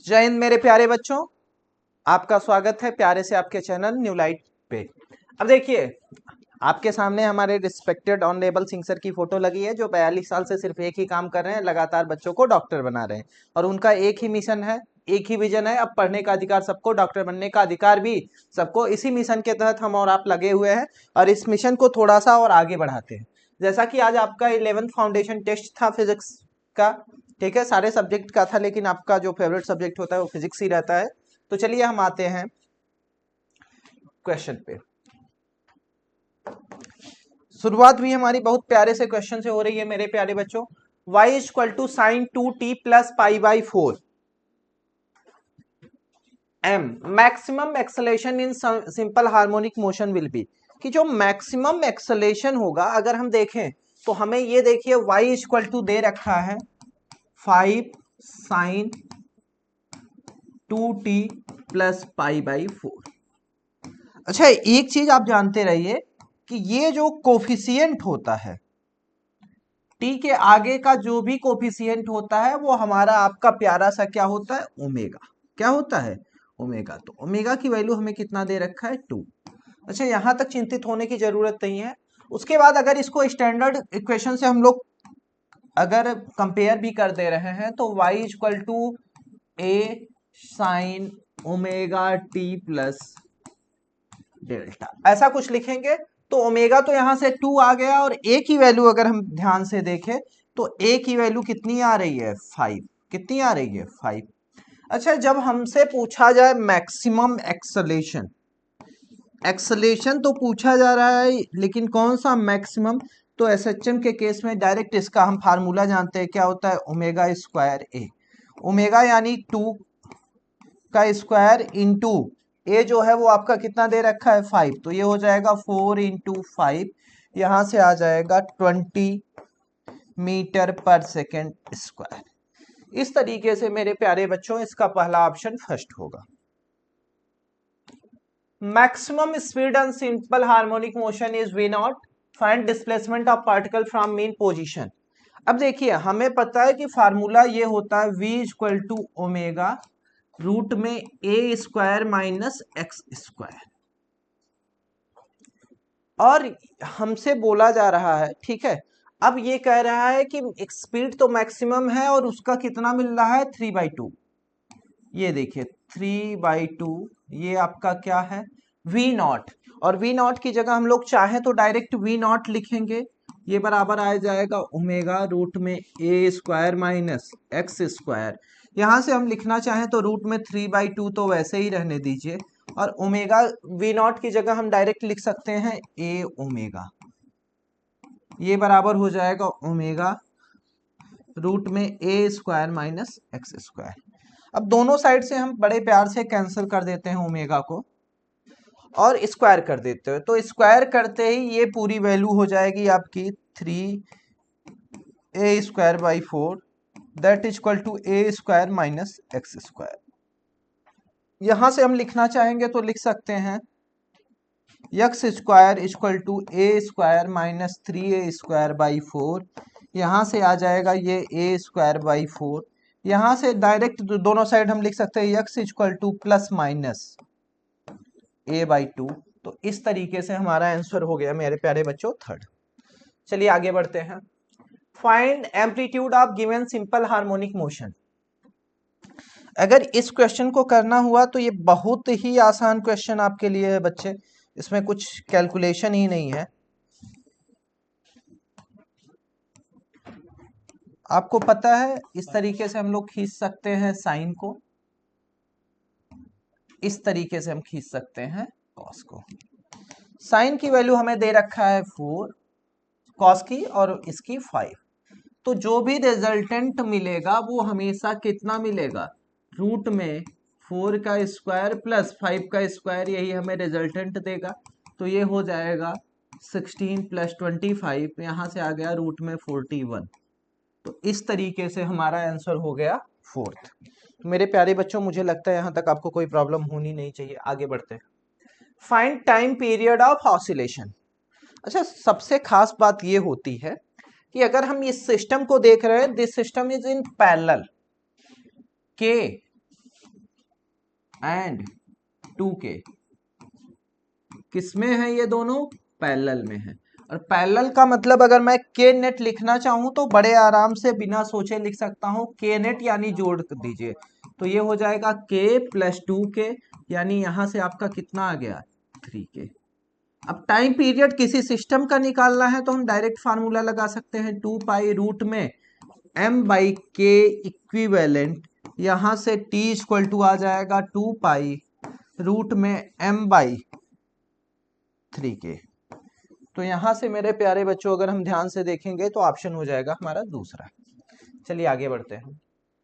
जय हिंद मेरे प्यारे बच्चों, आपका स्वागत है प्यारे से आपके चैनल न्यू लाइट पे। अब देखिए, आपके सामने हमारे रिस्पेक्टेड ऑनरेबल सिंह सर की फोटो लगी है, जो 42 साल से सिर्फ एक ही काम कर रहे हैं, लगातार बच्चों को डॉक्टर बना रहे हैं। और उनका एक ही मिशन है, एक ही विजन है, अब पढ़ने का अधिकार सबको, डॉक्टर बनने का अधिकार भी सबको। इसी मिशन के तहत हम और आप लगे हुए हैं और इस मिशन को थोड़ा सा और आगे बढ़ाते हैं। जैसा कि आज आपका 11th फाउंडेशन टेस्ट था फिजिक्स का, ठीक है, सारे सब्जेक्ट का था, लेकिन आपका जो फेवरेट सब्जेक्ट होता है वो फिजिक्स ही रहता है। तो चलिए हम आते हैं क्वेश्चन पे। शुरुआत भी हमारी बहुत प्यारे से क्वेश्चन से हो रही है मेरे प्यारे बच्चों। y is equal to sine 2t plus pi by 4 m maximum acceleration in simple harmonic motion will be. कि जो मैक्सिमम एक्सेलेरेशन होगा, अगर हम देखें तो हमें ये देखिए y इज इक्वल टू दे रखा है 5 sign 2t plus pi by 4। अच्छा, एक चीज आप जानते रहिए कि ये जो कोफिशिएंट होता है, टी के आगे का जो भी कोफिशिएंट होता है वो हमारा आपका प्यारा सा क्या होता है, ओमेगा। क्या होता है, ओमेगा। तो ओमेगा की वैल्यू हमें कितना दे रखा है, 2। अच्छा, यहां तक चिंतित होने की जरूरत नहीं है। उसके बाद अगर इसको स्टैंडर्ड इक्वेशन से हम लोग अगर कंपेयर भी कर दे रहे हैं तो y equal to A sine omega T plus delta, ऐसा कुछ लिखेंगे। तो ओमेगा तो यहां से 2 आ गया, और ए की वैल्यू अगर हम ध्यान से देखें तो ए की वैल्यू कितनी आ रही है, 5। कितनी आ रही है, 5। अच्छा, जब हमसे पूछा जाए मैक्सिमम एक्सेलेरेशन, एक्सेलेरेशन तो पूछा जा रहा है, लेकिन कौन सा मैक्सिमम, तो एसएचएम के केस में डायरेक्ट इसका हम फार्मूला जानते हैं, क्या होता है, ओमेगा स्क्वायर ए। ओमेगा यानी 2 का स्क्वायर इंटू ए जो है वो आपका कितना दे रखा है, 5। तो ये हो जाएगा 4 इंटू 5, यहां से आ जाएगा 20 मीटर पर सेकेंड स्क्वायर। इस तरीके से मेरे प्यारे बच्चों इसका पहला ऑप्शन फर्स्ट होगा। Maximum speed on simple harmonic motion is V naught, find displacement of particle from mean position. अब देखिए, हमें पता है कि फार्मूला ये होता है v equal to omega root में A square minus x square. और हमसे बोला जा रहा है, ठीक है, अब ये कह रहा है कि स्पीड तो मैक्सिमम है और उसका कितना मिल रहा है, 3/2। ये देखिए 3/2, ये आपका क्या है, वी नॉट। और वी नॉट की जगह हम लोग चाहें तो डायरेक्ट वी नॉट लिखेंगे, ये बराबर आ जाएगा ओमेगा रूट में A square minus x square. यहां से हम लिखना चाहें तो रूट में 3/2 तो वैसे ही रहने दीजिए, और ओमेगा वी नॉट की जगह हम डायरेक्ट लिख सकते हैं ए ओमेगा। ये बराबर हो जाएगा ओमेगा रूट में A square minus x square. अब दोनों साइड से हम बड़े प्यार से कैंसिल कर देते हैं ओमेगा को और स्क्वायर कर देते हैं। तो स्क्वायर करते ही ये पूरी वैल्यू हो जाएगी आपकी 3a square by 4 that is equal to A square minus x square. यहां से हम लिखना चाहेंगे तो लिख सकते हैं X square equal to A square minus 3a square by 4। यहां से आ जाएगा ये ए स्क्वायर बाई 4। यहां से डायरेक्ट दोनों साइड हम लिख सकते हैं x equal two plus minus a by 2। तो इस तरीके से हमारा आंसर हो गया मेरे प्यारे बच्चों, थर्ड। चलिए आगे बढ़ते हैं। Find amplitude of given simple harmonic motion. अगर इस क्वेश्चन को करना हुआ तो ये बहुत ही आसान क्वेश्चन आपके लिए है बच्चे, इसमें कुछ कैलकुलेशन ही नहीं है। आपको पता है इस तरीके से हम लोग खींच सकते हैं साइन को, इस तरीके से हम खींच सकते हैं कॉस को। साइन की वैल्यू हमें दे रखा है 4, कॉस की और इसकी 5। तो जो भी रिजल्टेंट मिलेगा वो हमेशा कितना मिलेगा, रूट में 4 का स्क्वायर प्लस 5 का स्क्वायर, यही हमें रिजल्टेंट देगा। तो ये हो जाएगा 16 प्लस 25, यहाँ से आ गया रूट में 41। तो इस तरीके से हमारा आंसर हो गया फोर्थ। तो मेरे प्यारे बच्चों, मुझे लगता है यहाँ तक आपको कोई प्रॉब्लम होनी नहीं चाहिए। आगे बढ़ते हैं। Find time period of oscillation. अच्छा, सबसे खास बात ये होती है कि अगर हम इस सिस्टम को देख रहे हैं, this system is in parallel के एंड 2k किसमें है, ये दोनों पैरेलल में है। और पैरेलल का मतलब अगर मैं के नेट लिखना चाहूं तो बड़े आराम से बिना सोचे लिख सकता हूं, के नेट यानी जोड़ दीजिए, तो ये हो जाएगा k प्लस 2k, यानी यहां से आपका कितना आ गया 3k। अब टाइम पीरियड किसी सिस्टम का निकालना है तो हम डायरेक्ट फार्मूला लगा सकते हैं, 2 पाई रूट में m बाई के इक्विवेलेंट, यहां से t इक्वल टू आ जाएगा 2 पाई रूट में m बाई 3k। तो यहां से मेरे प्यारे बच्चों अगर हम ध्यान से देखेंगे तो ऑप्शन हो जाएगा हमारा दूसरा। चलिए आगे बढ़ते हैं।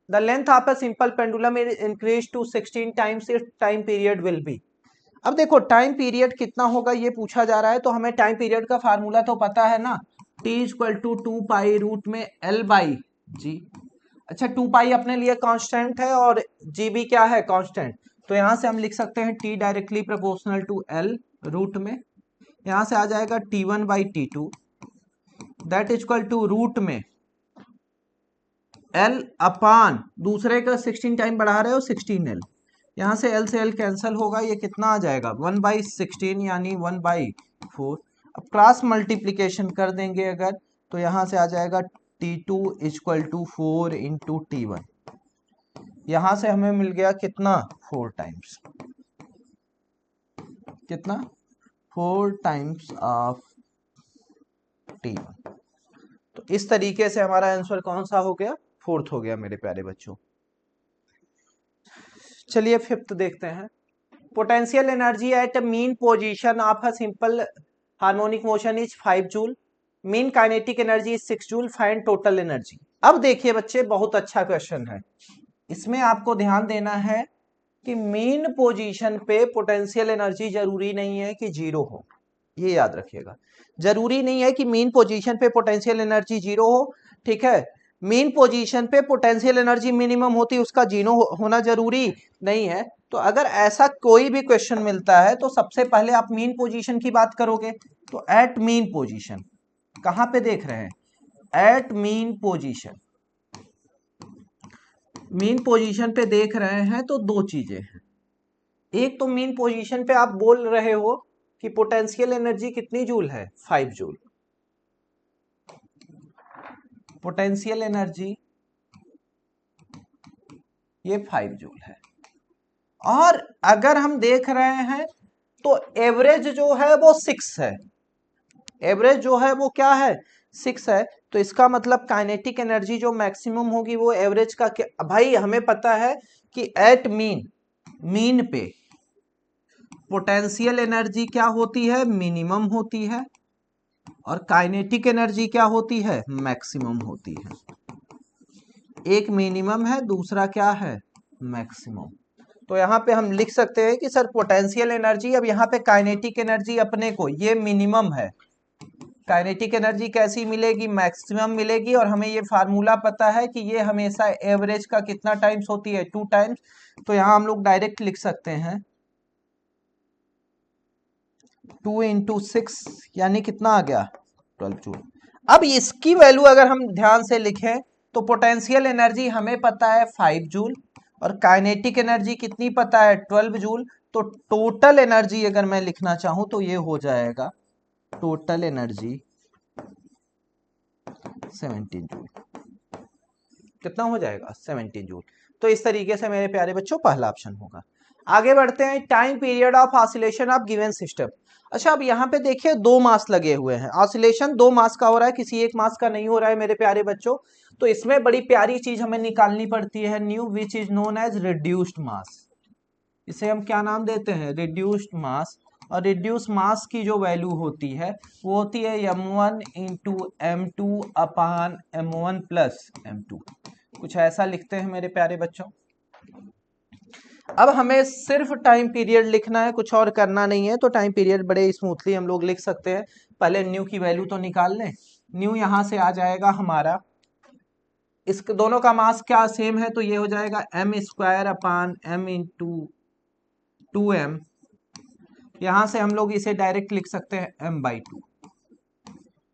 The length of a simple pendulum is increase to 16 times its time period will be. अब देखो टाइम पीरियड कितना होगा ये पूछा जा रहा है, तो हमें टाइम पीरियड का फार्मूला तो पता है ना, t equal to 2 pi root में l बाई जी। अच्छा 2 पाई अपने लिए कांस्टेंट है और जी भी क्या है कांस्टेंट, तो यहां से हम लिख सकते हैं t directly proportional to l root में, यहां से आ जाएगा t1 by t2 that equal to root में l अपान दूसरे का 16 टाइम बढ़ा रहे हो 16l, यहां से l से l कैंसिल होगा, ये कितना आ जाएगा 1 बाई 16 यानी 1 बाई 4। अब क्रॉस मल्टीप्लीकेशन कर देंगे अगर तो यहां से आ जाएगा t2 equal to 4 into t1, यहां से हमें मिल गया कितना 4 टाइम्स, कितना 4 टाइम्स ऑफ t1। तो इस तरीके से हमारा आंसर कौन सा हो गया, फोर्थ हो गया मेरे प्यारे बच्चों। चलिए फिफ्थ देखते हैं। Potential energy at mean position of a simple harmonic motion is 5 joule, mean kinetic energy is 6 joule, find total energy. अब देखिए बच्चे बहुत अच्छा क्वेश्चन है, इसमें आपको ध्यान देना है कि मीन पोजीशन पे पोटेंशियल एनर्जी जरूरी नहीं है कि जीरो हो, ये याद रखिएगा, जरूरी नहीं है कि मीन पोजीशन पे पोटेंशियल एनर्जी जीरो हो, ठीक है। मीन पोजीशन पे पोटेंशियल एनर्जी मिनिमम होती है, उसका जीरो होना जरूरी नहीं है। तो अगर ऐसा कोई भी क्वेश्चन मिलता है तो सबसे पहले आप मीन पोजीशन की बात करोगे, तो एट मीन पोजीशन कहां पे देख रहे हैं, at mean position, mean position पे देख रहे हैं तो दो चीजें हैं, एक तो मीन पोजीशन पे आप बोल रहे हो कि पोटेंशियल एनर्जी कितनी जूल है 5 जूल, पोटेंशियल एनर्जी ये 5 जूल है। और अगर हम देख रहे हैं तो एवरेज जो है वो 6 है, एवरेज जो है वो क्या है 6 है, तो इसका मतलब काइनेटिक एनर्जी जो मैक्सिमम होगी वो एवरेज का क्या, भाई हमें पता है कि एट मीन, मीन पे पोटेंशियल एनर्जी क्या होती है मिनिमम होती है और काइनेटिक एनर्जी क्या होती है मैक्सिमम होती है। एक मिनिमम है दूसरा क्या है मैक्सिमम। तो यहाँ पे हम लिख सकते हैं कि सर पोटेंशियल एनर्जी, अब यहाँ पे काइनेटिक एनर्जी अपने को ये मिनिमम है, काइनेटिक एनर्जी कैसी मिलेगी मैक्सिमम मिलेगी, और हमें ये फार्मूला पता है कि ये हमेशा एवरेज का कितना टाइम्स होती है 2 टाइम्स, तो यहाँ हम लोग डायरेक्ट लिख सकते हैं 2 इंटू 6 यानी कितना आ गया 12 जूल। अब इसकी वैल्यू अगर हम ध्यान से लिखें तो पोटेंशियल एनर्जी हमें पता है 5 जूल और काइनेटिक एनर्जी कितनी पता है 12 जूल, तो टोटल एनर्जी अगर मैं लिखना चाहूं तो ये हो जाएगा टोटल एनर्जी 17 जूल, कितना हो जाएगा 17 जूल। तो इस तरीके से मेरे प्यारे बच्चों पहला ऑप्शन होगा। आगे बढ़ते हैं, time period of oscillation of given system. अच्छा अब यहाँ पे देखिए दो मास लगे हुए हैं, ऑसिलेशन दो मास का हो रहा है, किसी एक मास का नहीं हो रहा है मेरे प्यारे बच्चों। तो इसमें बड़ी प्यारी चीज हमें निकालनी पड़ती है, nu which is known as reduced mass, इसे हम क्या नाम देते हैं रिड्यूस्ड मास। और रिड्यूस मास की जो वैल्यू होती है वो होती है m1 इंटू m2 अपान m1 प्लस m2, कुछ ऐसा लिखते हैं मेरे प्यारे बच्चों। अब हमें सिर्फ टाइम पीरियड लिखना है, कुछ और करना नहीं है, तो टाइम पीरियड बड़े स्मूथली हम लोग लिख सकते हैं। पहले न्यू की वैल्यू तो निकाल लें, न्यू यहां से आ जाएगा हमारा, इस दोनों का मास क्या सेम है तो ये हो जाएगा M square upon M into 2m, यहां से हम लोग इसे डायरेक्ट लिख सकते हैं m/2,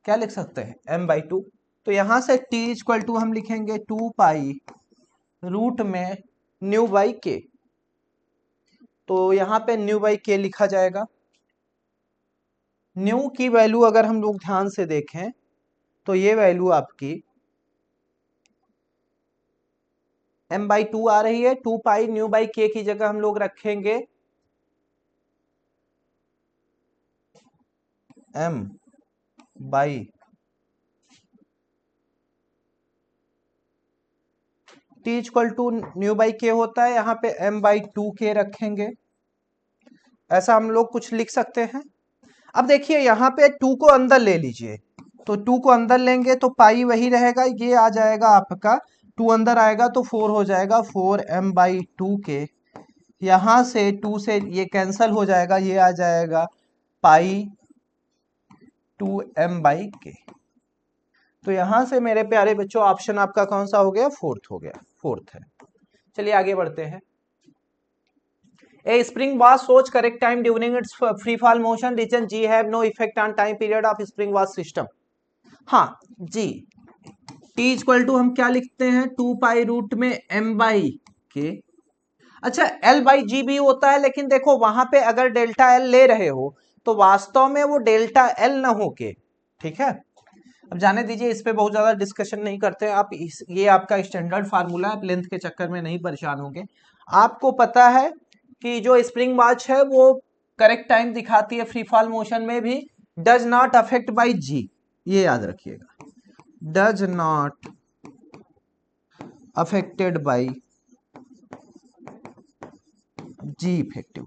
क्या लिख सकते हैं m/2। तो यहां से t इक्वल टू हम लिखेंगे 2 पाई रूट में न्यू बाई के, तो यहाँ पे न्यू बाई के लिखा जाएगा। न्यू की वैल्यू अगर हम लोग ध्यान से देखें तो ये वैल्यू आपकी m/2 आ रही है। 2 पाई न्यू बाई के की जगह हम लोग रखेंगे m/t equal to new by के होता है, यहाँ पे m/2 के रखेंगे। ऐसा हम लोग कुछ लिख सकते हैं। अब देखिए यहाँ पे 2 को अंदर ले लीजिए, तो 2 को अंदर लेंगे तो पाई वही रहेगा, ये आ जाएगा आपका 2 अंदर आएगा तो 4 हो जाएगा, 4m/2 के। यहाँ से 2 से ये कैंसल हो जाएगा, ये आ जाएगा पाई 2m/k। तो यहाँ से मेरे प्यारे बच्चों ऑप्शन आपका कौन सा हो गया? फोर्थ हो गया, फोर्थ है। चलिए आगे बढ़ते हैं। A spring was shows correct time during its free fall motion. Region G have no effect on time period of spring was system. हाँ जी, T इक्वल टू हम क्या लिखते हैं? 2 पाई रूट में m/k। अच्छा l/g भी होता है, लेकिन देखो वहां पे अगर डेल्टा l ले रहे हो तो वास्तव में वो डेल्टा l ना हो के, ठीक है। अब जाने दीजिए, इस पे बहुत ज्यादा डिस्कशन नहीं करते हैं। आप ये आपका स्टैंडर्ड फार्मूला, आप लेंथ के चक्कर में नहीं परेशान होंगे। आपको पता है कि जो स्प्रिंग वॉच है वो करेक्ट टाइम दिखाती है फ्री फॉल मोशन में भी, does not affect by G, ये याद रखिएगा, does not affected by G effective.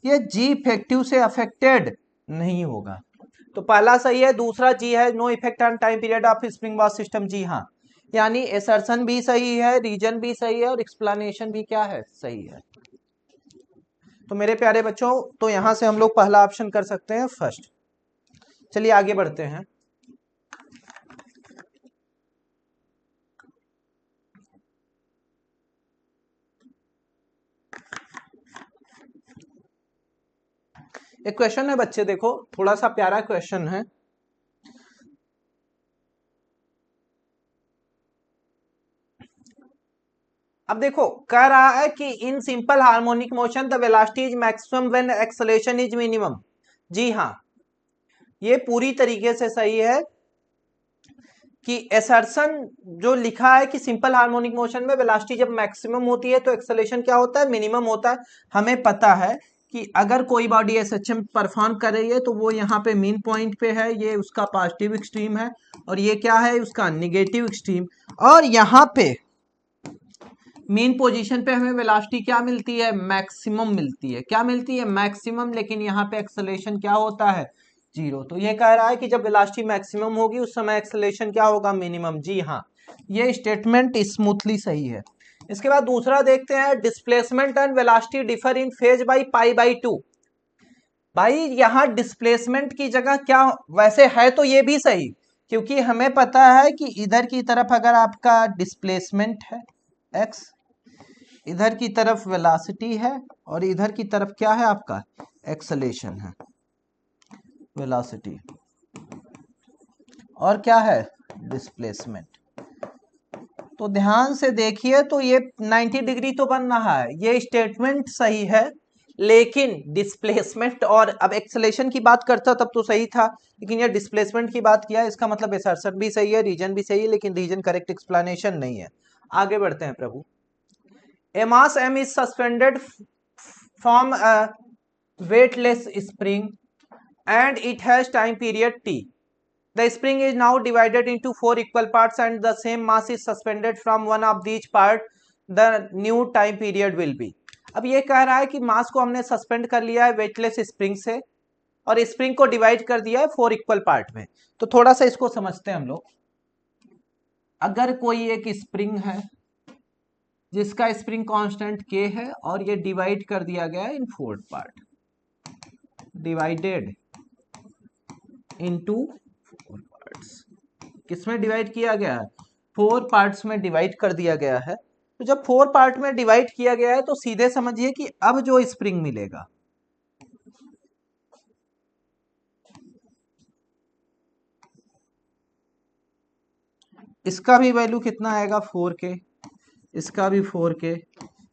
ये जी इफेक्टिव से अफेक्टेड नहीं होगा, तो पहला सही है। दूसरा जी है no effect on time period of spring watch system, जी हाँ, यानी एसर्शन भी सही है, रीजन भी सही है और एक्सप्लेनेशन भी क्या है? सही है। तो मेरे प्यारे बच्चों, तो यहां से हम लोग पहला ऑप्शन कर सकते हैं, फर्स्ट। चलिए आगे बढ़ते हैं। एक क्वेश्चन है बच्चे, देखो थोड़ा सा प्यारा क्वेश्चन है। अब देखो कह रहा है कि in simple harmonic motion the velocity is maximum when acceleration is minimum. जी हाँ, ये पूरी तरीके से सही है कि एसर्शन जो लिखा है कि सिंपल हार्मोनिक मोशन में वेलोसिटी जब मैक्सिमम होती है तो एक्सेलरेशन क्या होता है? मिनिमम होता है। हमें पता है कि अगर कोई बॉडी एसएचएम परफॉर्म कर रही है तो वो यहाँ पे मीन पॉइंट पे है, ये उसका पॉजिटिव एक्सट्रीम है, और ये क्या है? उसका निगेटिव एक्सट्रीम। और यहाँ पे मेन पोजीशन पे हमें वेलोसिटी क्या मिलती है? मैक्सिमम मिलती है। क्या मिलती है? मैक्सिमम। लेकिन यहाँ पे एक्सेलरेशन क्या होता है? जीरो। तो ये कह रहा है कि जब वेलोसिटी मैक्सिमम होगी उस समय एक्सेलरेशन क्या होगा? मिनिमम। जी हाँ, ये स्टेटमेंट स्मूथली सही है। इसके बाद दूसरा देखते हैं, displacement and velocity differ in phase by π/2। भाई यहाँ डिस्प्लेसमेंट की जगह क्या, वैसे है तो ये भी सही, क्योंकि हमें पता है कि इधर की तरफ अगर आपका डिस्प्लेसमेंट है x, इधर की तरफ वेलोसिटी है, और इधर की तरफ क्या है आपका? एक्सेलेरेशन है। वेलोसिटी और क्या है? डिस्प्लेसमेंट। तो ध्यान से देखिए, तो ये 90 डिग्री तो बन रहा है, ये स्टेटमेंट सही है, लेकिन डिस्प्लेसमेंट और अब एक्सेलेरेशन की बात करता तब तो सही था, लेकिन ये डिस्प्लेसमेंट की बात किया, इसका मतलब एसर्शन भी सही है, रीजन भी सही है, लेकिन रीजन करेक्ट एक्सप्लेनेशन नहीं है। आगे बढ़ते हैं प्रभु। A mass m is suspended from a weightless spring and it has time period t. The spring is now divided into 4 equal parts and the same mass is suspended from one of each part. The new time period will be. अब ये कह रहा है कि मास को हमने suspend कर लिया है वेटलेस स्प्रिंग से, और स्प्रिंग को डिवाइड कर दिया है 4 इक्वल पार्ट में। तो थोड़ा सा इसको समझते हैं हम लोग। अगर कोई एक स्प्रिंग है जिसका स्प्रिंग कांस्टेंट k है और ये डिवाइड कर दिया गया है इन 4 पार्ट, डिवाइडेड इनटू 4 पार्ट्स। किसमें डिवाइड किया गया है? 4 पार्ट्स में डिवाइड कर दिया गया है। तो जब 4 पार्ट में डिवाइड किया गया है तो सीधे समझिए कि अब जो स्प्रिंग मिलेगा इसका भी वैल्यू कितना आएगा? 4k, इसका भी 4k,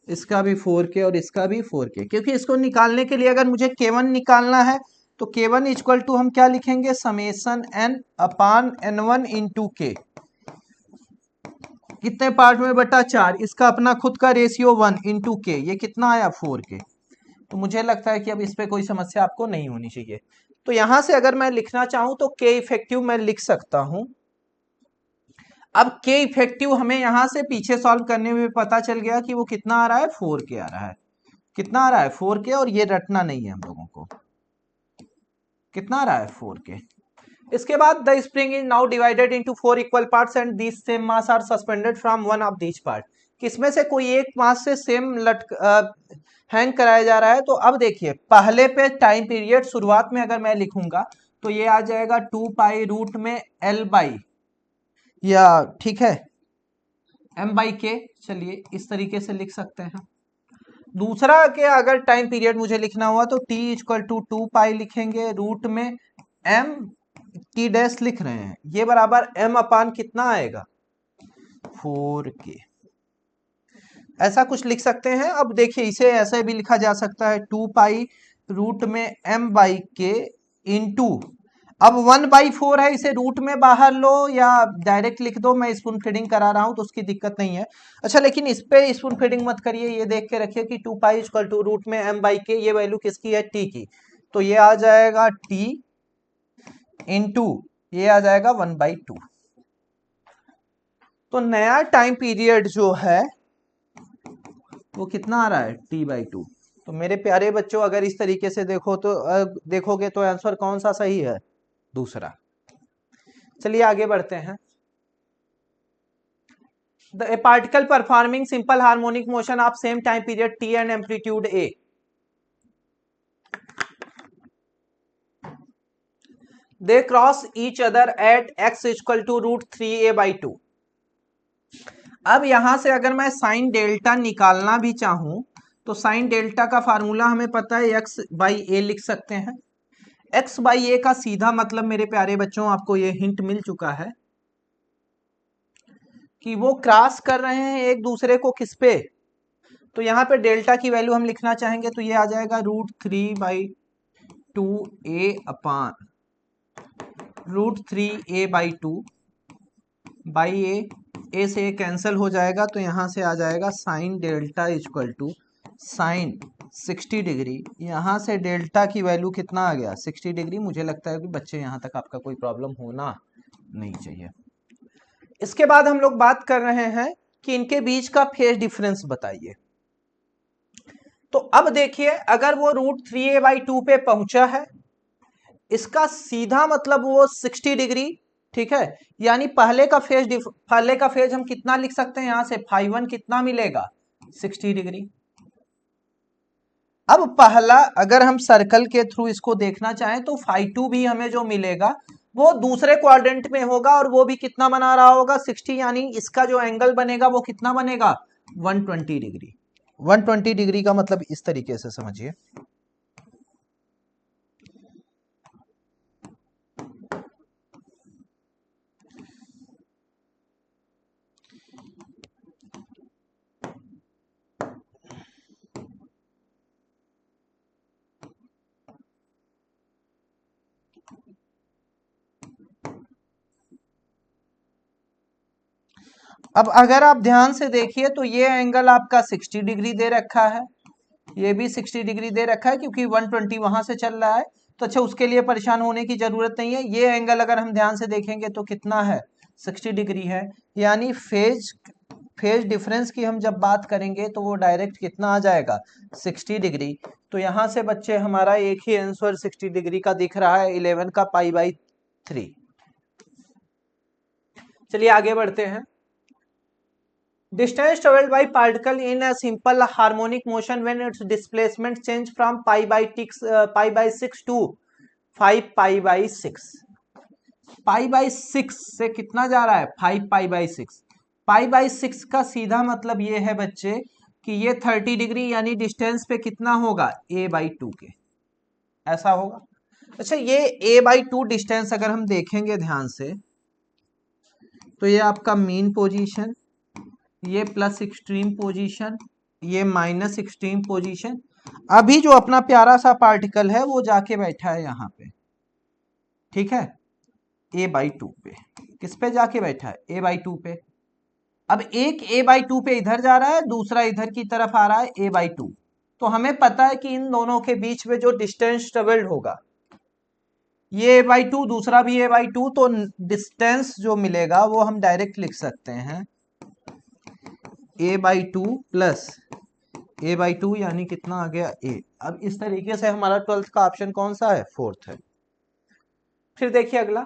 इसका भी 4k और इसका भी 4k, क्योंकि इसको निकालने के लिए अगर मुझे k1 निकालना है तो k1 इक्वल टू हम क्या लिखेंगे, समेशन n अपान n1 इंटू के, कितने पार्ट में बटा 4, इसका अपना खुद का रेशियो 1 इंटू के, ये कितना आया 4k। तो मुझे लगता है कि अब इस पे कोई समस्या आपको नहीं होनी चाहिए। तो यहां से अगर मैं लिखना चाहूं तो k इफेक्टिव मैं लिख सकता हूं। अब k इफेक्टिव हमें यहां से पीछे सॉल्व करने में पता चल गया कि वो कितना आ रहा है, 4k आ रहा है। कितना आ रहा है, 4k, और ये रटना नहीं है हम लोगों को, कितना आ रहा है 4k। इसके बाद the spring is now divided into 4 equal parts and these same mass are suspended from one of these part. किसमें से कोई एक मास से सेम हैंग कराया जा रहा है। तो अब देखिए पहले पे टाइम पीरियड शुरुआत में अगर मैं लिखूंगा तो ये आ जाएगा 2 पाई रूट में l बाई, या ठीक है m बाई के, चलिए इस तरीके से लिख सकते हैं। दूसरा के अगर टाइम पीरियड मुझे लिखना हुआ तो t इक्वल टू 2 पाई लिखेंगे, रूट में m t डैश लिख रहे हैं, ये बराबर m अपान कितना आएगा, 4k, ऐसा कुछ लिख सकते हैं। अब देखिए इसे ऐसे भी लिखा जा सकता है 2 पाई रूट में m बाई के इंटू, अब 1/4 है, इसे रूट में बाहर लो या डायरेक्ट लिख दो, मैं स्पून फीडिंग करा रहा हूं तो उसकी दिक्कत नहीं है। अच्छा लेकिन इस पे स्पून फीडिंग मत करिए, ये देख के रखिए कि 2 पाई इक्वल टू रूट में m बाई के, ये वैल्यू किसकी है, t की, तो ये आ जाएगा t इंटू ये आ जाएगा 1/2। तो नया टाइम पीरियड जो है वो कितना आ रहा है, t/2। तो मेरे प्यारे बच्चों अगर इस तरीके से देखो तो देखोगे तो आंसर कौन सा सही है, दूसरा। चलिए आगे बढ़ते हैं। A particle performing simple harmonic motion of same time period t and amplitude a, they cross each other at x equal to root 3a/2। अब यहां से अगर मैं साइन डेल्टा निकालना भी चाहूं तो साइन डेल्टा का फार्मूला हमें पता है, x बाई ए लिख सकते हैं। x बाई ए का सीधा मतलब मेरे प्यारे बच्चों आपको ये हिंट मिल चुका है कि वो क्रॉस कर रहे हैं एक दूसरे को किस पे, तो यहाँ पे डेल्टा की वैल्यू हम लिखना चाहेंगे तो ये आ जाएगा root 3/2a upon root 3a/2 by a से कैंसिल हो जाएगा, तो यहाँ से आ जाएगा sine delta equal to sine 60 degree. यहाँ से डेल्टा की वैल्यू कितना आ गया, 60 डिग्री। मुझे लगता है कि बच्चे यहाँ तक आपका कोई प्रॉब्लम होना नहीं चाहिए। इसके बाद हम लोग बात कर रहे हैं कि इनके बीच का फेज डिफरेंस बताइए। तो अब देखिए अगर वो रूट 3a/2 पे पहुंचा है, इसका सीधा मतलब वो 60 डिग्री, ठीक है, यानी पहले का फेज हम कितना लिख सकते हैं, यहां से φ1 कितना मिलेगा, 60 डिग्री। अब पहला अगर हम सर्कल के थ्रू इसको देखना चाहें तो φ2 भी हमें जो मिलेगा वो दूसरे क्वाड्रेंट में होगा और वो भी कितना बना रहा होगा, 60, यानी इसका जो एंगल बनेगा वो कितना बनेगा, 120 डिग्री। 120 डिग्री का मतलब इस तरीके से समझिए, अब अगर आप ध्यान से देखिए तो ये एंगल आपका 60 डिग्री दे रखा है, ये भी 60 डिग्री दे रखा है क्योंकि 120 वहां से चल रहा है। तो अच्छा उसके लिए परेशान होने की जरूरत नहीं है, ये एंगल अगर हम ध्यान से देखेंगे तो कितना है, 60 डिग्री है, यानी फेज डिफरेंस की हम जब बात करेंगे तो वो डायरेक्ट कितना आ जाएगा, 60 डिग्री। तो यहां से बच्चे हमारा एक ही आंसर 60 डिग्री का दिख रहा है, 11 का π/3। चलिए आगे बढ़ते हैं। Distance traveled by particle in a simple harmonic motion when its displacement change from π/6 to 5π/6। π/6 से कितना जा रहा है, 5π/6। π/6 का सीधा मतलब ये है बच्चे कि ये 30 डिग्री यानी डिस्टेंस पे कितना होगा, a/2 के, ऐसा होगा। अच्छा ये a/2 डिस्टेंस अगर हम देखेंगे ध्यान से तो ये आपका मीन पोजीशन, ये प्लस एक्सट्रीम पोजीशन, ये -16 पोजीशन। अभी जो अपना प्यारा सा पार्टिकल है वो जाके बैठा है यहाँ पे, ठीक है, a/2 पे। किस पे जाके बैठा है? a/2 पे। अब एक a/2 पे इधर जा रहा है, दूसरा इधर की तरफ आ रहा है a/2। तो हमें पता है कि इन दोनों के बीच में जो डिस्टेंस ट्रेवल्ड होगा, ये a/2, दूसरा भी a/2, तो डिस्टेंस जो मिलेगा वो हम डायरेक्ट लिख सकते हैं a/2 प्लस a/2 यानी कितना आ गया a। अब इस तरीके से हमारा 12th का ऑप्शन कौन सा है? 4th है। फिर देखिए अगला,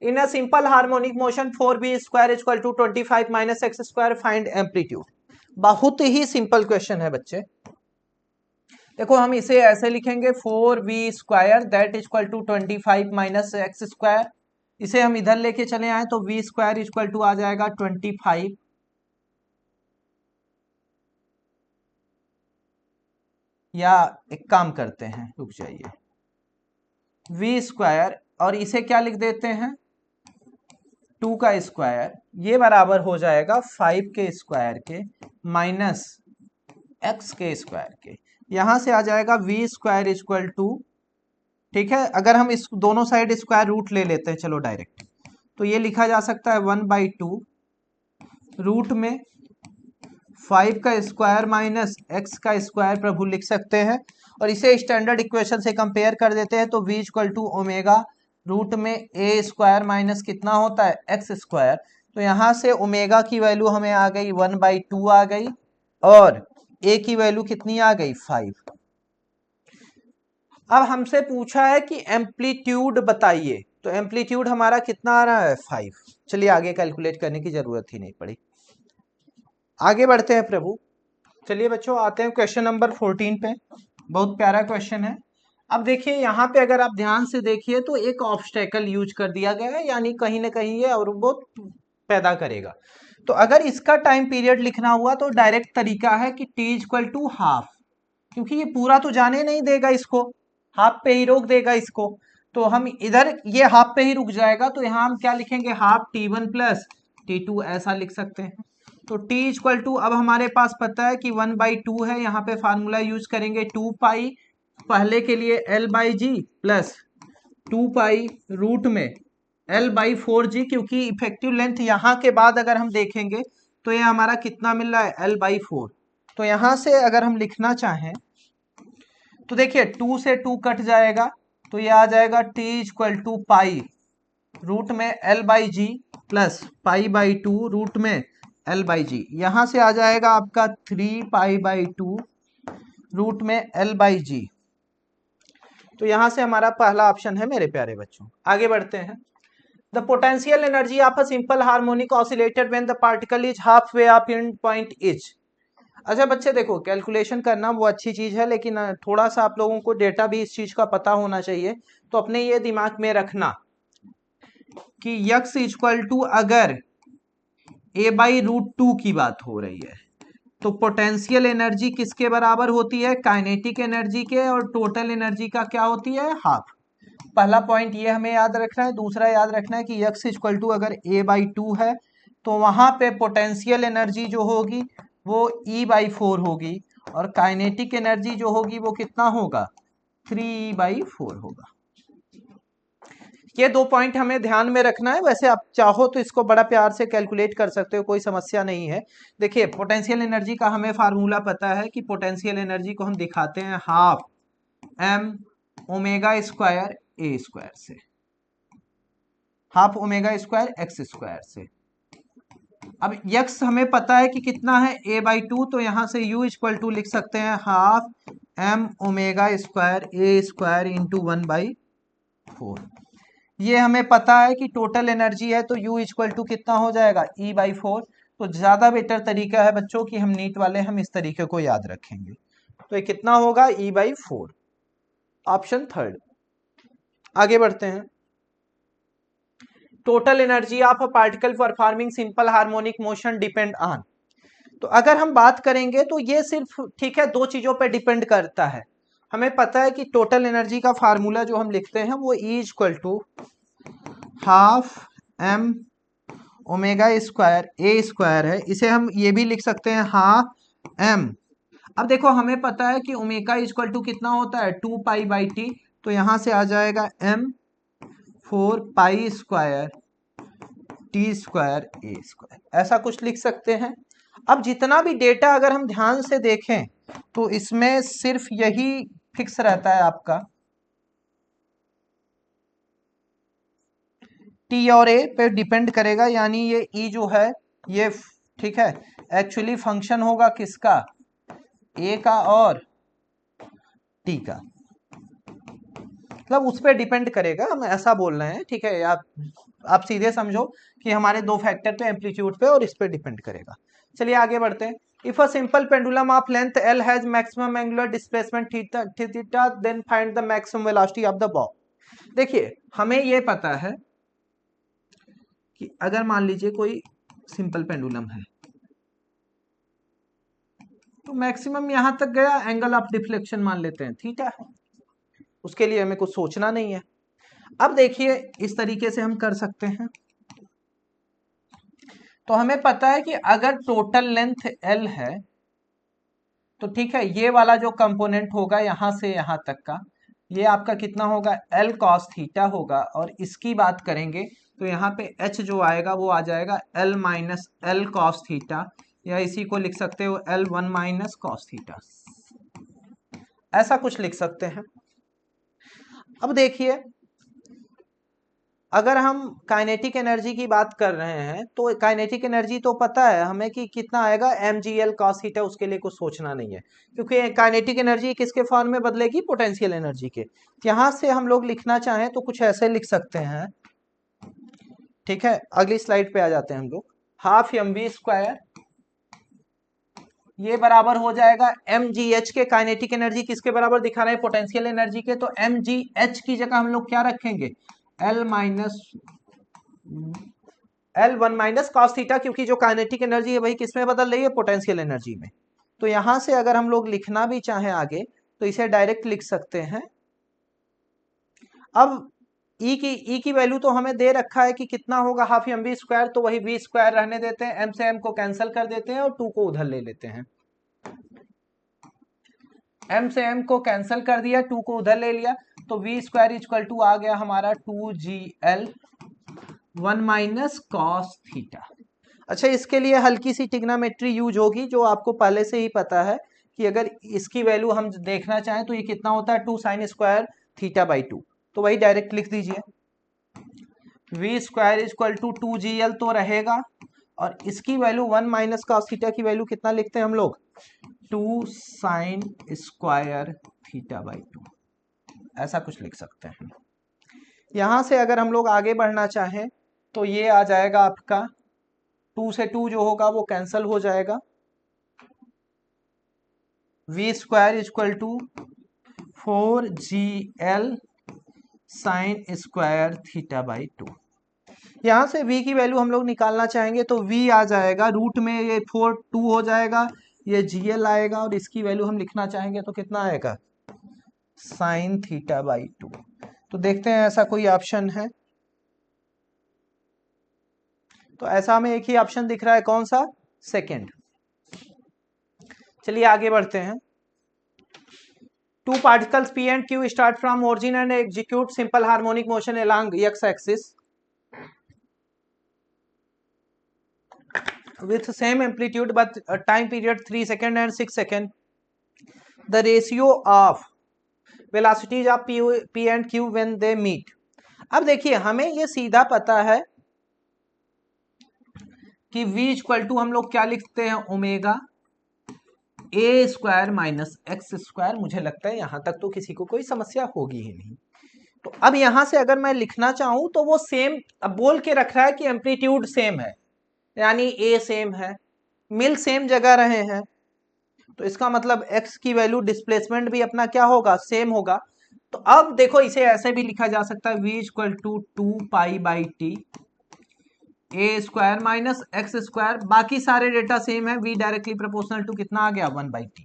in a simple harmonic motion 4b² equal to 25 minus x square find amplitude. बहुत ही सिंपल क्वेश्चन है बच्चे। देखो हम इसे ऐसे लिखेंगे 4b² that equal to 25 minus x square. इसे हम इधर लेके चले आए तो v² इक्वल टू आ जाएगा 25, या एक काम करते हैं, रुक जाइए, v² और इसे क्या लिख देते हैं 2 का स्क्वायर, ये बराबर हो जाएगा 5 के स्क्वायर के माइनस एक्स के स्क्वायर के। यहां से आ जाएगा v² इक्वल टू, ठीक है, अगर हम इस दोनों साइड स्क्वायर रूट ले लेते हैं, चलो डायरेक्ट, तो ये लिखा जा सकता है 1/2 रूट में 5 का स्क्वायर माइनस एक्स का स्क्वायर प्रभु लिख सकते हैं। और इसे स्टैंडर्ड इक्वेशन से कंपेयर कर देते हैं तो v equal to omega root में a² माइनस कितना होता है एक्स स्क्वायर। तो यहाँ से ओमेगा की वैल्यू हमें आ गई 1/2 आ गई, और a की वैल्यू कितनी आ गई 5। अब हमसे पूछा है कि एम्पलीट्यूड बताइए, तो एम्पलीट्यूड हमारा कितना आ रहा है 5। चलिए आगे कैलकुलेट करने की जरूरत ही नहीं पड़ी, आगे बढ़ते हैं प्रभु। चलिए बच्चों आते हैं क्वेश्चन नंबर 14 पे। बहुत प्यारा क्वेश्चन है। अब देखिए यहाँ पे अगर आप ध्यान से देखिए तो एक ऑब्स्टेकल यूज कर दिया गया है, यानी कहीं ना कहीं ये और बहुत पैदा करेगा। तो अगर इसका टाइम पीरियड लिखना हुआ तो डायरेक्ट तरीका है कि t इक्वल टू हाफ, क्योंकि ये पूरा तो जाने नहीं देगा, इसको हाफ पे ही रोक देगा इसको। तो हम इधर ये हाफ पे ही रुक जाएगा, तो यहाँ हम क्या लिखेंगे हाफ t1 प्लस t2 ऐसा लिख सकते हैं। तो t इक्वल टू, अब हमारे पास पता है कि 1/2 है, यहाँ पे फार्मूला यूज करेंगे 2 पाई, पहले के लिए l/g प्लस 2 पाई रूट में l/4g, क्योंकि इफेक्टिव लेंथ यहाँ के बाद अगर हम देखेंगे तो ये हमारा कितना मिल रहा है l/4। तो यहाँ से अगर हम लिखना चाहें तो देखिए 2 से 2 कट जाएगा, तो ये आ जाएगा t equal to pi root में l/g प्लस पाई/2 रूट में l/g। यहां से आ जाएगा आपका 3 पाई/2 रूट में l/g। तो यहां से हमारा पहला ऑप्शन है मेरे प्यारे बच्चों। आगे बढ़ते हैं। The potential energy of a simple harmonic oscillator when the particle is half way of in point is. अच्छा बच्चे देखो, कैलकुलेशन करना वो अच्छी चीज है, लेकिन थोड़ा सा आप लोगों को डेटा भी इस चीज का पता होना चाहिए। तो अपने ये दिमाग में रखना कि यक्स इक्वल टू, अगर a/√2 की बात हो रही है तो पोटेंशियल एनर्जी किसके बराबर होती है? काइनेटिक एनर्जी के, और टोटल एनर्जी का क्या होती है? हाफ। पहला पॉइंट ये हमें याद रखना है। दूसरा याद रखना है कि यक्स इक्वल टू अगर a/2 है तो वहां पे पोटेंशियल एनर्जी जो होगी वो E/4 होगी, और काइनेटिक एनर्जी जो होगी वो कितना होगा? 3E/4 होगा। ये 2 पॉइंट हमें ध्यान में रखना है। वैसे आप चाहो तो इसको बड़ा प्यार से कैलकुलेट कर सकते हो, कोई समस्या नहीं है। देखिए पोटेंशियल एनर्जी का हमें फार्मूला पता है कि पोटेंशियल एनर्जी को हम दिखाते हैं half m omega square a square से, half omega square x square से। अब यक्स हमें पता है कि कितना है a/2, तो यहां से u इक्वल टू लिख सकते हैं half m omega square a square into 1/4। ये हमें पता है कि टोटल एनर्जी है, तो U इक्वल टू कितना हो जाएगा? E/4। तो ज्यादा बेटर तरीका है बच्चों कि हम नीट वाले हम इस तरीके को याद रखेंगे। तो ये कितना होगा? E/4, option third. आगे बढ़ते हैं। Total energy of a particle performing simple harmonic motion depend on. तो अगर हम बात करेंगे तो ये सिर्फ ठीक है 2 चीजों पर डिपेंड करता है। हमें पता है कि टोटल एनर्जी का फार्मूला जो हम लिखते हैं वो E equal to half m omega square a square है। इसे हम ये भी लिख सकते हैं हाफ m। अब देखो हमें पता है कि ओमेगा इक्वल टू कितना होता है 2 पाई/t, तो यहां से आ जाएगा m 4 पाई² t² a², ऐसा कुछ लिख सकते हैं। अब जितना भी डेटा अगर हम ध्यान से देखें तो इसमें सिर्फ यही फिक्स रहता है आपका, टी और ए पे डिपेंड करेगा, यानी ये ई जो है ये ठीक है एक्चुअली फंक्शन होगा किसका, ए का और टी का, मतलब उस पर डिपेंड करेगा, हम ऐसा बोल रहे हैं। ठीक है, आप सीधे समझो कि हमारे दो फैक्टर पे, एम्पलीट्यूड पे और इस पे डिपेंड करेगा। चलिए आगे बढ़ते हैं। If a simple pendulum of length L has maximum angular displacement theta then find the maximum velocity of the ball. देखिए हमें ये पता है कि अगर मान लीजिए कोई सिंपल पेंडुलम है तो मैक्सिमम यहां तक गया, एंगल ऑफ डिफ्लेक्शन मान लेते हैं थीटा है, उसके लिए हमें कुछ सोचना नहीं है। अब देखिए इस तरीके से हम कर सकते हैं। तो हमें पता है कि अगर टोटल लेंथ एल है तो ठीक है, ये वाला जो कंपोनेंट होगा यहां से यहां तक का, ये आपका कितना होगा एल कॉस थीटा होगा, और इसकी बात करेंगे तो यहाँ पे एच जो आएगा वो आ जाएगा L minus L cos theta, या इसी को लिख सकते हो L one minus cos theta, ऐसा कुछ लिख सकते हैं। अब देखिए अगर हम काइनेटिक एनर्जी की बात कर रहे हैं तो काइनेटिक एनर्जी तो पता है हमें कि कितना आएगा mgl cos थीटा, उसके लिए कुछ सोचना नहीं है, क्योंकि काइनेटिक एनर्जी किसके फॉर्म में बदलेगी, पोटेंशियल एनर्जी के। यहां से हम लोग लिखना चाहें तो कुछ ऐसे लिख सकते हैं। ठीक है, अगली स्लाइड पे आ जाते हैं हम लोग। हाफ mv², ये बराबर हो जाएगा mgh के, काइनेटिक एनर्जी किसके बराबर दिखा रहे हैं, पोटेंशियल एनर्जी के, तो mgh की जगह हम लोग क्या रखेंगे L one minus cos theta, क्योंकि जो काइनेटिक एनर्जी है वही किसमें बदल रही है, पोटेंशियल एनर्जी में। तो यहां से अगर हम लोग लिखना भी चाहें आगे तो इसे डायरेक्ट लिख सकते हैं। अब ई की वैल्यू तो हमें दे रखा है कि कितना होगा हाफ एम बी स्क्वायर, तो वही बी स्क्वायर रहने देते हैं, एम से एम को कैंसिल कर देते हैं और 2 को उधर ले लेते हैं। m से m को कैंसिल कर दिया, 2 को उधर ले लिया, तो v स्क्वायर इक्वल टू आ गया हमारा 2gl 1 माइनस कॉस थीटा। अच्छा, इसके लिए हल्की सी टिग्नामेट्री यूज होगी, जो आपको पहले से ही पता है कि अगर इसकी वैल्यू हम देखना चाहें तो ये कितना होता है 2 साइन स्क्वायर थीटा/2, तो वही डायरेक्ट लिख दीजिए। v square equal to 2gl तो रहेगा, और इसकी वैल्यू 1 माइनस कॉस थीटा की वैल्यू कितना लिखते हैं हम लोग 2 साइन स्क्वायर थीटा/2, ऐसा कुछ लिख सकते हैं। यहां से अगर हम लोग आगे बढ़ना चाहें तो ये आ जाएगा आपका 2 से 2 जो होगा वो कैंसल हो जाएगा, v square equal to 4gl sine square theta. यहां से v की वैल्यू हम लोग निकालना चाहेंगे तो v आ जाएगा रूट में, ये 4 2 हो जाएगा, ये gl आएगा, और इसकी वैल्यू हम लिखना चाहेंगे तो कितना आएगा साइन थीटा/2। तो देखते हैं ऐसा कोई ऑप्शन है, तो ऐसा हमें एक ही ऑप्शन दिख रहा है, कौन सा, सेकंड। चलिए आगे बढ़ते हैं। Two particles p and q start from origin and execute simple harmonic motion along x axis with same amplitude but time period 3 second and 6 second. The ratio of velocities of p and q when they meet. अब देखिए हमें ये सीधा पता है कि v equal to हम लोग क्या लिखते हैं omega A square minus x square. मुझे लगता है यहां तक तो किसी को कोई समस्या होगी ही नहीं। तो अब यहां से अगर मैं लिखना चाहूं तो वो सेम, अब बोल के रख रहा है कि एम्पलीट्यूड सेम है, यानी ए सेम है, मिल सेम जगह रहे हैं, तो इसका मतलब x की वैल्यू डिस्प्लेसमेंट भी अपना क्या होगा, सेम होगा। तो अब देखो इसे ऐसे भी लिखा जा सकता है v equal to 2 pi a square minus x square, बाकी सारे डेटा सेम है, v डायरेक्टली प्रोपोर्शनल टू कितना आ गया 1/t,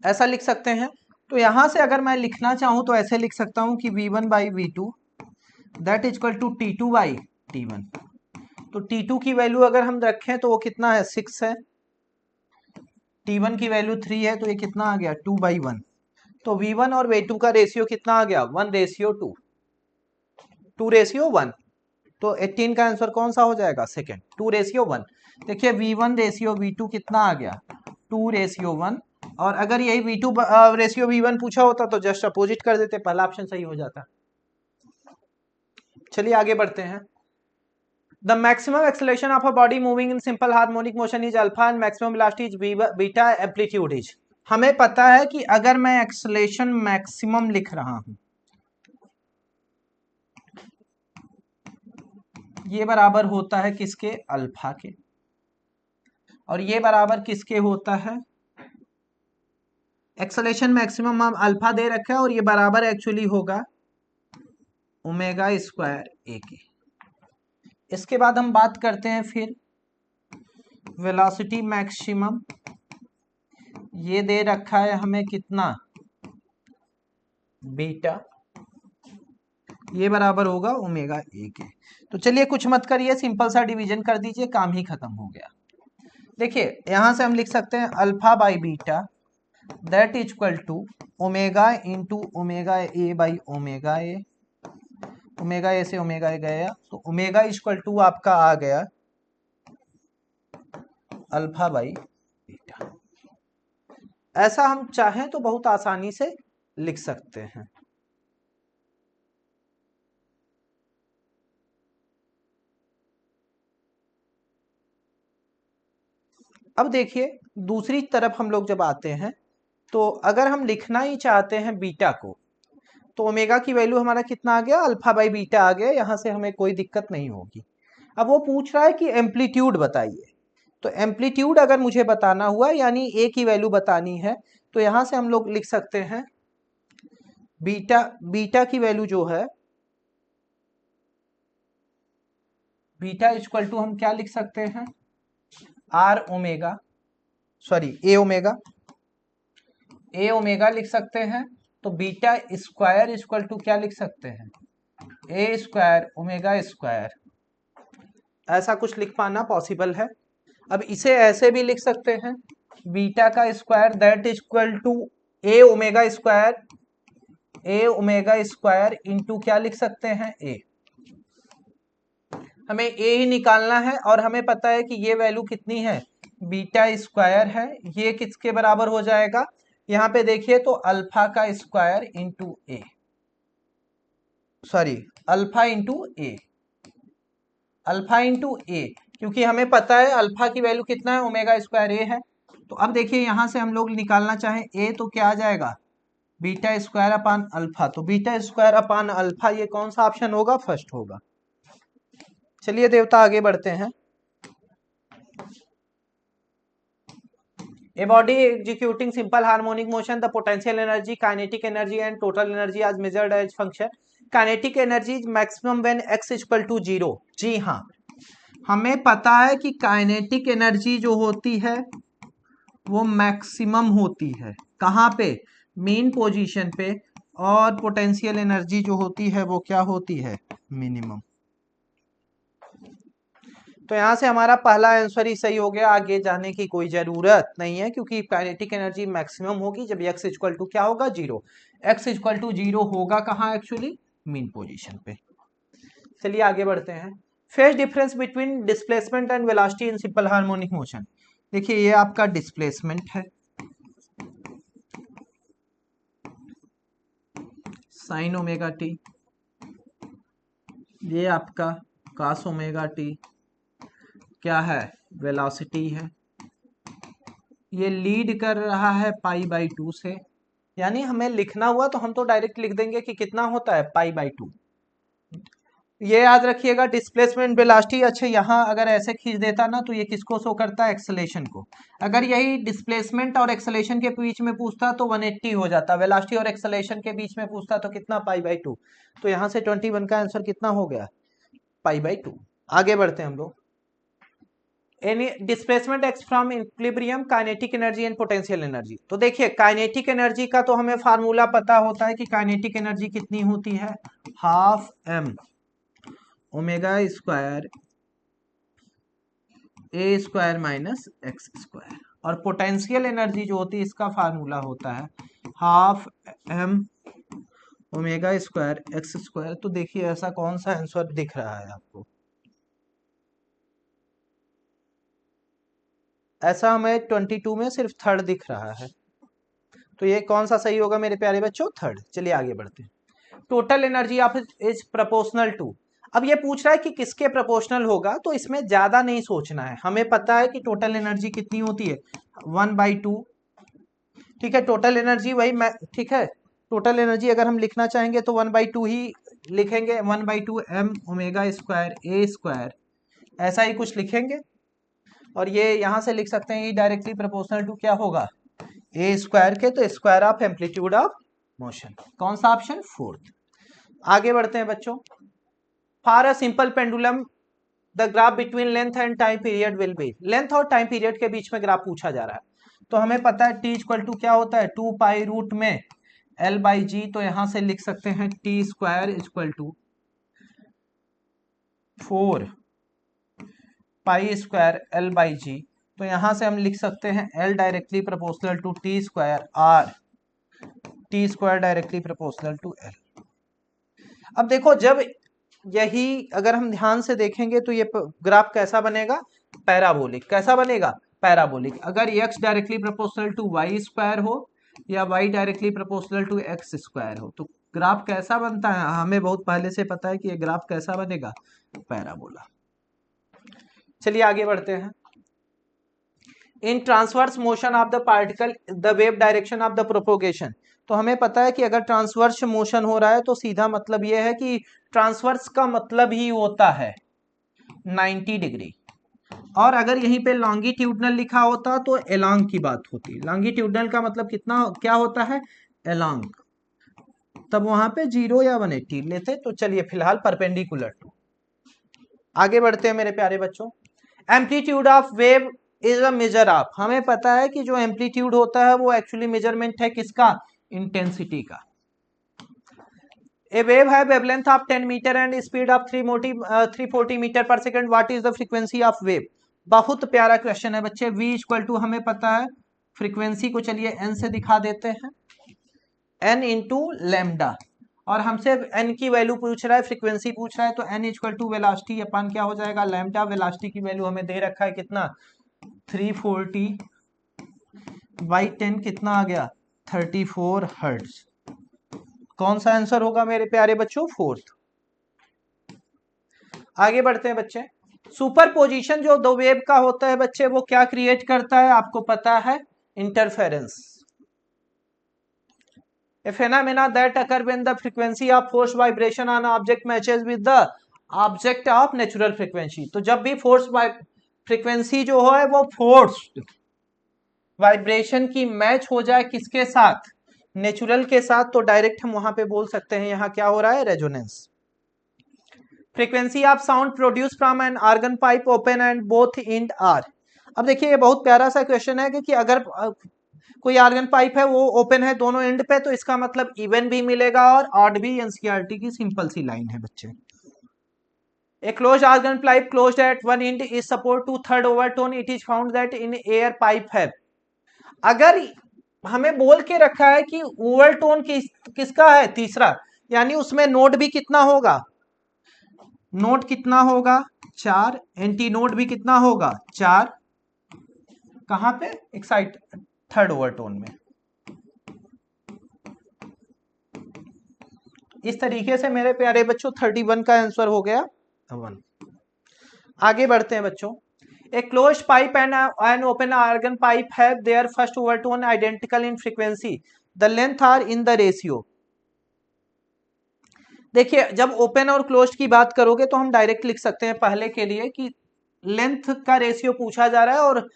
ऐसा लिख सकते हैं। तो यहां से अगर मैं लिखना चाहूं तो ऐसे लिख सकता हूं कि v1/v2 that equal to t2/t1। तो t2 की वैल्यू अगर हम रखें तो वो कितना है 6 है, T1 की वैल्यू 3 है तो ये कितना आ गया 2/1। तो V1 और V2 का रेशियो कितना आ गया 1:2, 2:1। तो 18 का आंसर कौन सा हो जाएगा सेकेंड 2:1। देखिए V1 रेशियो V2 कितना आ गया 2:1। और अगर यही V2 रेशियो V1 पूछा होता तो जस्ट अपोजिट कर देते, पहला ऑप्शन सही हो जाता। चलिए आगे बढ़ते हैं। The maximum acceleration of a body moving in simple harmonic motion is alpha and maximum velocity is beta, amplitude is। हमें पता है कि अगर मैं एक्सलेशन मैक्सिमम लिख रहा हूं, ये बराबर होता है किसके अल्फा के, और ये बराबर किसके होता है एक्सलेशन मैक्सिमम हम अल्फा दे रखा है, और ये बराबर एक्चुअली होगा ओमेगा स्क्वायर ए के। इसके बाद हम बात करते हैं फिर वेलोसिटी मैक्सिमम, ये दे रखा है हमें कितना बीटा, ये बराबर होगा ओमेगा ए के। तो चलिए कुछ मत करिए, सिंपल सा डिवीजन कर दीजिए, काम ही खत्म हो गया। देखिए यहां से हम लिख सकते हैं alpha by beta that is equal to omega into omega A by omega A. Omega A से ओमेगा ए गया तो ओमेगा इक्वल टू आपका आ गया अल्फा बाई बीटा। ऐसा हम चाहें तो बहुत आसानी से लिख सकते हैं। अब देखिए दूसरी तरफ हम लोग जब आते हैं तो अगर हम लिखना ही चाहते हैं बीटा को, तो ओमेगा की वैल्यू हमारा कितना आ गया अल्फा बाई बीटा आ गया, यहां से हमें कोई दिक्कत नहीं होगी। अब वो पूछ रहा है कि एम्पलीट्यूड बताइए, तो एम्पलीट्यूड अगर मुझे बताना हुआ यानी ए की वैल्यू बतानी है, तो यहां से हम लोग लिख सकते हैं बीटा की वैल्यू जो है बीटा इक्वल टू हम क्या लिख सकते हैं or omega, sorry A omega लिख सकते हैं। तो बीटा स्क्वायर इक्वल टू क्या लिख सकते हैं ए स्क्वायर ओमेगा स्क्वायर, ऐसा कुछ लिख पाना पॉसिबल है। अब इसे ऐसे भी लिख सकते हैं बीटा का square that equal to A omega square into क्या लिख सकते हैं ए। हमें ए ही निकालना है और हमें पता है कि ये वैल्यू कितनी है बीटा स्क्वायर है, ये किसके बराबर हो जाएगा यहाँ पे देखिए तो अल्फा का स्क्वायर इंटू ए, सॉरी अल्फा इंटू ए, क्योंकि हमें पता है अल्फा की वैल्यू कितना है ओमेगा स्क्वायर ए है। तो अब देखिए यहां से हम लोग निकालना चाहें ए तो क्या आ जाएगा बीटा स्क्वायर अपान अल्फा, तो बीटा स्क्वायर अपान अल्फा ये कौन सा ऑप्शन होगा फर्स्ट होगा। चलिए देवता आगे बढ़ते हैं। A body executing simple harmonic motion, the potential energy, kinetic energy and total energy as measured as function. Kinetic energy is maximum when x equal to 0। जी हाँ, हमें पता है कि काइनेटिक एनर्जी जो होती है वो मैक्सिमम होती है कहाँ पे मेन पोजीशन पे, और पोटेंशियल एनर्जी जो होती है वो क्या होती है मिनिमम। तो यहां से हमारा पहला आंसर ही सही हो गया, आगे जाने की कोई जरूरत नहीं है क्योंकि काइनेटिक एनर्जी मैक्सिमम होगी जब x इक्वल टू क्या होगा 0। x इक्वल टू 0 होगा कहाँ एक्चुअली मीन पोजीशन पे। चलिए आगे बढ़ते हैं। Phase difference between displacement and velocity in simple harmonic motion. देखिए ये आपका डिस्प्लेसमेंट है साइन ओमेगा टी, ये आपका कॉस ओमेगा टी क्या है वेलोसिटी है, ये लीड कर रहा है π/2 से, यानी हमें लिखना हुआ तो हम तो डायरेक्ट लिख देंगे कि कितना होता है π/2। ये याद रखिएगा डिस्प्लेसमेंट वेलोसिटी, अच्छा यहाँ अगर ऐसे खींच देता ना तो ये किसको शो करता है एक्सेलेरेशन को। अगर यही डिस्प्लेसमेंट और एक्सेलेरेशन के बीच में पूछता तो 180 हो जाता, वेलोसिटी और एक्सेलेरेशन के बीच में पूछता तो कितना π/2। तो यहाँ से 21 का आंसर कितना हो गया π/2। आगे बढ़ते हैं हम लोग। Any displacement x from equilibrium kinetic energy and potential energy. तो देखिए काइनेटिक एनर्जी का तो हमें फार्मूला पता होता है कि काइनेटिक एनर्जी कितनी होती है हाफ m ओमेगा स्क्वायर ए स्क्वायर माइनस एक्स स्क्वायर, और पोटेंशियल एनर्जी जो होती है इसका फार्मूला होता है half m omega square x square. तो देखिए ऐसा कौन सा आंसर दिख रहा है आपको? ऐसा हमें 22 में सिर्फ थर्ड दिख रहा है। तो ये कौन सा सही होगा मेरे प्यारे बच्चों? थर्ड। चलिए आगे बढ़ते हैं। Total energy of is proportional to. अब ये पूछ रहा है कि किसके प्रोपोर्शनल होगा, तो इसमें ज्यादा नहीं सोचना है। हमें पता है कि टोटल एनर्जी कितनी होती है 1/2। ठीक है, टोटल एनर्जी वही ठीक है, टोटल एनर्जी अगर हम लिखना चाहेंगे तो 1/2 ही लिखेंगे, 1/2 m ओमेगा स्क्वायर ए स्क्वायर, ऐसा ही कुछ लिखेंगे। और ये यहां से लिख सकते हैं ये डायरेक्टली प्रोपोर्शनल टू क्या होगा ए स्क्वायर के, तो square of amplitude of motion. कौन सा ऑप्शन? फोर्थ। आगे बढ़ते हैं बच्चों। For a simple pendulum the graph between length and time period will B. Length और टाइम पीरियड के बीच में ग्राफ पूछा जा रहा है, तो हमें पता है टी इक्वल टू क्या होता है 2 पाई रूट में L/G। तो यहां से लिख सकते हैं T square equal to 4 pi square L/G। तो यहां से हम लिख सकते हैं L directly proportional to T square or, T square directly proportional to L। अब देखो जब यही अगर हम ध्यान से देखेंगे तो ये ग्राफ कैसा बनेगा? पैराबोलिक। कैसा बनेगा? पैराबोलिक। अगर x directly proportional to Y square हो या y directly proportional to X square हो, तो ग्राफ कैसा बनता है? हमें बहुत पहले से पता है कि ये ग्राफ कैसा बनेगा? पैराबोला। चलिए आगे बढ़ते हैं। In transverse motion of the particle the wave direction of the propagation. तो हमें पता है कि अगर ट्रांसवर्स मोशन हो रहा है तो सीधा मतलब यह है कि ट्रांसवर्स का मतलब ही होता है 90 डिग्री। और अगर यहीं पे लॉन्गिट्यूडनल लिखा होता तो एलॉन्ग की बात होती। लॉन्गिट्यूडनल का मतलब कितना क्या होता है? एलॉन्ग। तब वहां पे 0 या 180 लेते। तो चलिए फिलहाल परपेंडिकुलर टू। आगे बढ़ते हैं मेरे प्यारे बच्चों। Amplitude of wave is a measure of. हमें पता है कि जो एम्पलीट्यूड होता है वो एक्चुअली मेजरमेंट है किसका? इंटेंसिटी का। ए वेव है wavelength of 10 metre and speed of 340 metre per second, what is the frequency of wave? बहुत प्यारा क्वेश्चन है बच्चे। v इक्वल टू हमें पता है फ्रीक्वेंसी को, चलिए n से दिखा देते हैं, n इंटू लैम्डा। और हमसे n की वैल्यू पूछ रहा है, फ्रीक्वेंसी पूछ रहा है, तो n इक्वल टू वेलोसिटी अपन क्या हो जाएगा? लैम्डा। वेलोसिटी की वैल्यू हमें दे रखा है कितना? 340 बाई 10 कितना आ गया? 34 हर्ट्ज। कौन सा आंसर होगा मेरे प्यारे बच्चों? फोर्थ। आगे बढ़ते हैं बच्चे। सुपर पोजिशन जो दो वेव का होता है बच्चे, वो क्या क्रिएट करता है? आपको पता है interference. A phenomena that occur when the frequency of force vibration on object matches with the object of natural frequency। तो जब भी फोर्स फ्रीक्वेंसी जो है वो फोर्स वाइब्रेशन की मैच हो जाए किसके साथ? नेचुरल के साथ, तो डायरेक्ट हम वहां पे बोल सकते हैं यहाँ क्या हो रहा है? Resonance. Frequency of sound produce from an organ pipe open end both end are. अब देखिए ये बहुत प्यारा सा क्वेश्चन है कि अगर कोई ऑर्गन पाइप है वो ओपन है दोनों एंड पे, तो इसका मतलब इवन भी मिलेगा और ऑड भी। एनसीईआरटी की सिंपल सी लाइन है बच्चे। A closed organ pipe closed at one end is support to third overtone. It is found that in air pipe have। अगर हमें बोल के रखा है कि ओवरटोन किसका है? तीसरा, यानी उसमें नोड भी कितना होगा? नोड कितना होगा? 4। एंटी नोड भी कितना होगा? 4। कहां पे? एक्साइट थर्ड ओवरटोन में। इस तरीके से मेरे प्यारे बच्चों 31 का आंसर हो गया 1। आगे बढ़ते हैं बच्चों। A closed pipe and an open organ pipe have their first overtone identical in frequency. The length are in the ratio। देखिए जब ओपन और क्लोज्ड की बात करोगे तो हम डायरेक्ट लिख सकते हैं पहले के लिए कि लेंथ का रेशियो पूछा जा रहा है और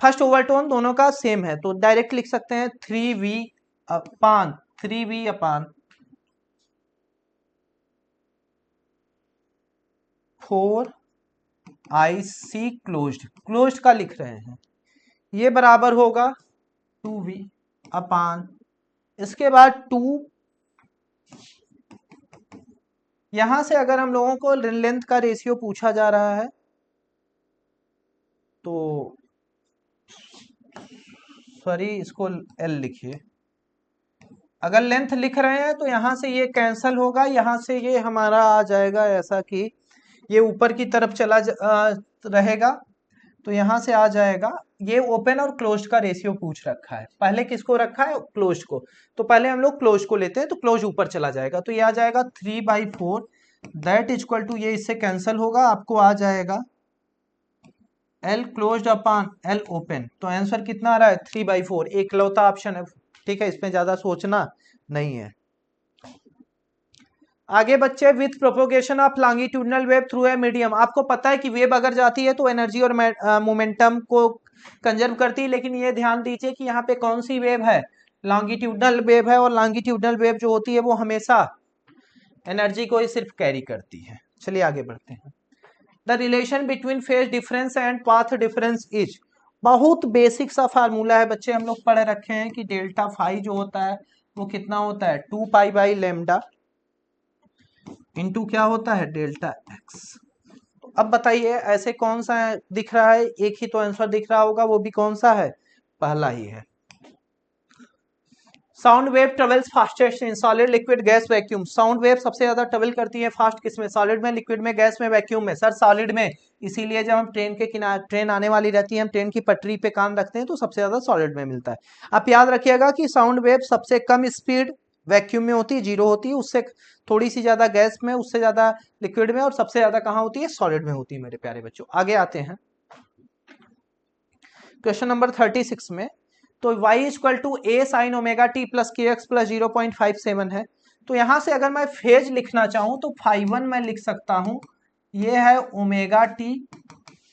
फर्स्ट ओवरटोन दोनों का सेम है, तो डायरेक्ट लिख सकते हैं 3v अपान 4IC क्लोज्ड। क्लोज्ड का लिख रहे हैं, ये बराबर होगा 2v अपान, इसके बाद 2। यहां से अगर हम लोगों को लेंथ का रेशियो पूछा जा रहा है तो सॉरी इसको एल लिखिए। अगर लेंथ लिख रहे हैं तो यहाँ से ये कैंसल होगा, यहाँ से ये हमारा आ जाएगा ऐसा कि ये ऊपर की तरफ रहेगा, तो यहाँ से आ जाएगा। ये ओपन और क्लोज का रेशियो पूछ रखा है, पहले किसको रखा है, क्लोज को, तो पहले हम लोग क्लोज को लेते हैं, तो क्लोज ऊपर चला जाएगा, तो ये आ जाएगा 3/4 दैट इक्वल टू, ये इससे कैंसल होगा, आपको आ जाएगा L closed upon L open. तो आंसर कितना आ रहा है 3/4, एकलौता ऑप्शन है, ठीक है, इसमें ज्यादा सोचना नहीं है। आगे बच्चे, with propagation of longitudinal wave through a medium, आपको पता है कि वेव अगर जाती है तो एनर्जी और मोमेंटम को कंजर्व करती है, लेकिन ये ध्यान दीजिए कि यहाँ पे कौन सी वेव है, लॉन्गिट्यूडनल वेव है, और लॉन्गिट्यूडनल वेव जो होती है वो हमेशा एनर्जी को ही सिर्फ कैरी करती है। चलिए आगे बढ़ते हैं। The relation between phase difference and path difference is, बहुत बेसिक सा फार्मूला है बच्चे, हम लोग पढ़ रखे हैं कि डेल्टा फाई जो होता है वो कितना होता है 2π/λ इंटू क्या होता है डेल्टा एक्स। तो अब बताइए ऐसे कौन सा दिख रहा है, एक ही तो आंसर दिख रहा होगा, वो भी कौन सा है, पहला ही है। Sound wave travels fastest in solid liquid gas vacuum, sound wave सबसे ज्यादा ट्रेवल करती है फास्ट किसमें, सॉलिड में, लिक्विड में, गैस में, वैक्यूम में। सर सॉलिड में, इसीलिए जब हम ट्रेन के किनारे, ट्रेन आने वाली रहती है, हम ट्रेन की पटरी पे कान रखते हैं तो सबसे ज्यादा सॉलिड में मिलता है। आप याद रखिएगा कि साउंड वेव सबसे कम स्पीड वैक्यूम में होती है, 0 होती है, उससे थोड़ी सी ज्यादा गैस में, उससे ज्यादा लिक्विड में, और सबसे ज्यादा कहाँ होती है, सॉलिड में होती है मेरे प्यारे बच्चों। आगे आते हैं क्वेश्चन नंबर 36 में, तो y equal to A sine omega T plus के एक्स प्लस 0.57 है। तो यहां से अगर मैं फेज लिखना चाहूं तो φ1 मैं लिख सकता हूं, ये है ओमेगा टी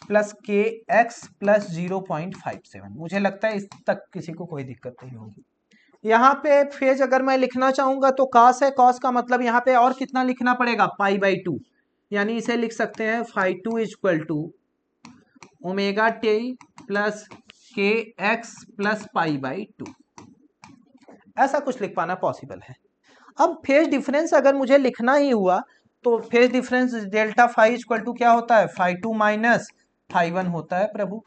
प्लस के एक्स प्लस 0.57। मुझे लगता है इस तक किसी को कोई दिक्कत नहीं होगी। यहाँ पे फेज अगर मैं लिखना चाहूंगा तो कॉस है, कॉस का मतलब यहाँ पे और कितना लिखना पड़ेगा, π/2, यानी इसे लिख सकते हैं φ2 equal to omega T plus के एक्स प्लस π/2, ऐसा कुछ लिख पाना पॉसिबल है। अब फेज डिफरेंस अगर मुझे लिखना ही हुआ तो phase difference delta phi equal to क्या होता है, φ2 माइनस φ1 होता है प्रभु।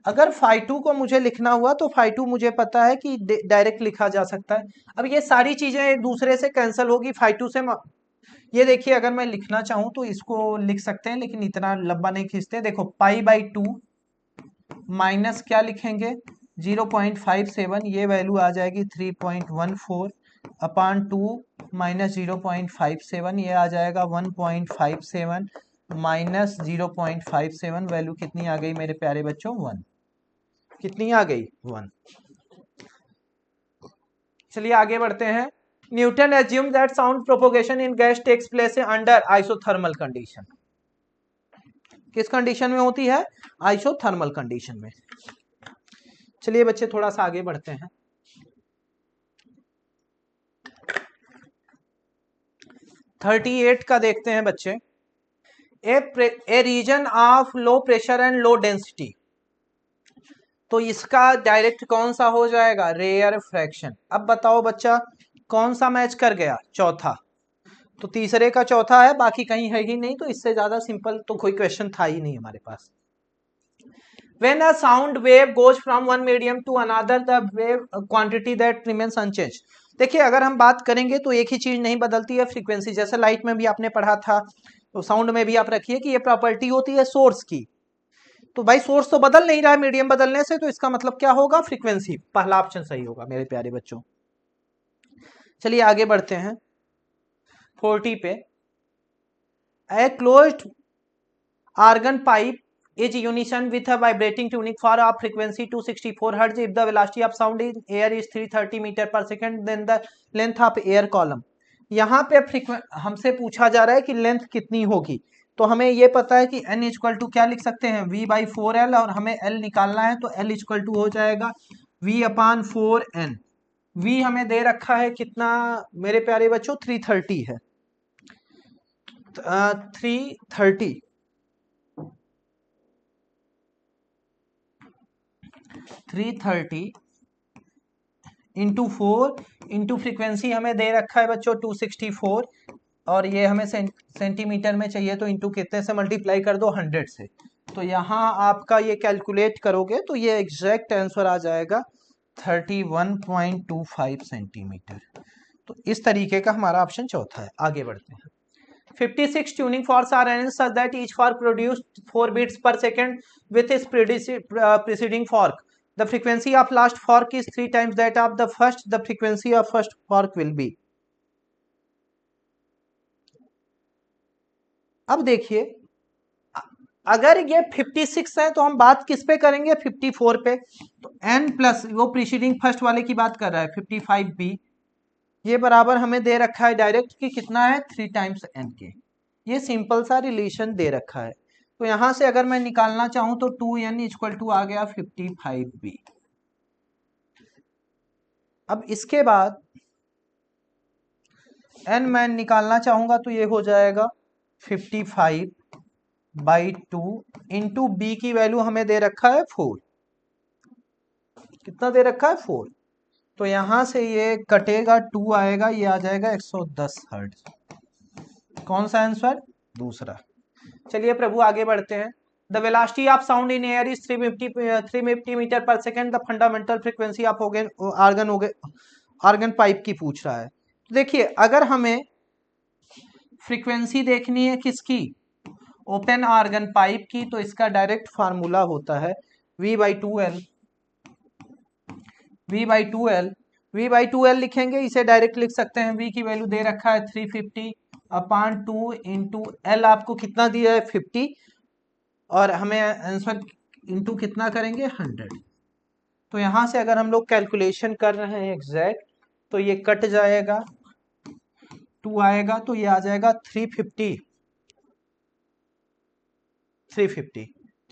अगर φ2 को मुझे लिखना हुआ तो φ2 मुझे पता है कि डायरेक्ट लिखा जा सकता है। अब ये सारी चीजें एक दूसरे से कैंसिल होगी, φ2 से ये देखिए, अगर मैं लिखना चाहूं तो इसको लिख सकते हैं, लेकिन इतना लंबा नहीं खींचते। देखो π/2 माइनस क्या लिखेंगे 0.57, ये वैल्यू आ जाएगी 3.14 अपॉन 2 माइनस 0.57, ये आ जाएगा 1.57 माइनस 0.57, वैल्यू कितनी आ गई मेरे प्यारे बच्चों, 1। कितनी आ गई, 1। चलिए आगे बढ़ते हैं। Newton assume that sound propagation in gas takes place under isothermal condition, किस कंडीशन में होती है, आइसोथर्मल कंडीशन में। चलिए बच्चे थोड़ा सा आगे बढ़ते हैं। 38 का देखते हैं बच्चे। A region of low pressure and low density, तो इसका डायरेक्ट कौन सा हो जाएगा, रेयर फ्रैक्शन। अब बताओ बच्चा कौन सा मैच कर गया, चौथा, तो तीसरे का चौथा है, बाकी कहीं है ही नहीं, तो इससे ज्यादा सिंपल तो कोई क्वेश्चन था ही नहीं हमारे पास। When a sound wave goes from one medium to another, the wave quantity that remains unchanged. देखिए अगर हम बात करेंगे तो एक ही चीज नहीं बदलती है, फ्रीक्वेंसी। जैसे लाइट में भी आपने पढ़ा था, तो साउंड में भी आप रखिए कि ये प्रॉपर्टी होती है सोर्स की। तो भाई सोर्स तो बदल नहीं रहा है मीडियम बदलने से, तो इसका मतलब क्या होगा, फ्रीक्वेंसी। पहला ऑप्शन सही होगा मेरे प्यारे बच्चों। चलिए आगे बढ़ते हैं 40 पे। A closed organ pipe is unison with a vibrating tuning for a frequency 264 Hz if the velocity of sound in air is 330 meter per second, then the length of air column। यहाँ पे हमसे पूछा जा रहा है कि length कितनी होगी, तो हमें ये पता है कि n इक्वल टू क्या लिख सकते हैं, v/4l, और हमें l निकालना है, तो l इक्वल टू हो जाएगा v/4n। v हमें दे रखा है कितना मेरे प्यारे बच्चों, 330 है, 330 इंटू 4 इंटू फ्रीक्वेंसी हमें दे रखा है बच्चों 264, और ये हमें सेंटीमीटर में चाहिए, तो इंटू कितने से मल्टीप्लाई कर दो, 100 से। तो यहाँ आपका ये कैलकुलेट करोगे तो ये एग्जैक्ट आंसर आ जाएगा 31.25 सेंटीमीटर। तो इस तरीके का हमारा ऑप्शन चौथा है। आगे बढ़ते हैं। 56 tuning forks are arranged such that each fork produces 4 beats per second with its preceding fork. The frequency of last fork is 3 times that of the first. The frequency of first fork will be. अब देखिए, अगर ये 56 है तो हम बात किस पे करेंगे? 54 पे। तो n प्लस वो प्रीसीडिंग फर्स्ट वाले की बात कर रहा है 55b, ये बराबर हमें दे रखा है डायरेक्ट कि कितना है 3 टाइम्स n के। ये सिंपल सा रिलेशन दे रखा है। तो यहां से अगर मैं निकालना चाहूं तो 2n इक्वल टू आ गया 55b। अब इसके बाद n मैं निकालना चाहूंगा तो ये हो जाएगा 55/2 इंटू b की वैल्यू हमें दे रखा है 4। कितना दे रखा है? 4। तो यहां से ये कटेगा, 2 आएगा, ये आ जाएगा 110 हर्ट्ज। कौन सा आंसर? दूसरा। चलिए प्रभु आगे बढ़ते हैं। The velocity of sound in air is 350 metre per second. The fundamental frequency of organ pipe की पूछ रहा है। तो देखिए, अगर हमें फ्रीक्वेंसी देखनी है किसकी? ओपन आर्गन पाइप की, तो इसका डायरेक्ट फार्मूला होता है V/2L। V/2L लिखेंगे, इसे डायरेक्ट लिख सकते हैं। V की वैल्यू दे रखा है 350/2 इंटू L आपको कितना दिया है? 50, और हमें आंसर इंटू कितना करेंगे? 100। तो यहां से अगर हम लोग कैलकुलेशन कर रहे हैं एग्जैक्ट, तो ये कट जाएगा, 2 आएगा, तो ये आ जाएगा 350।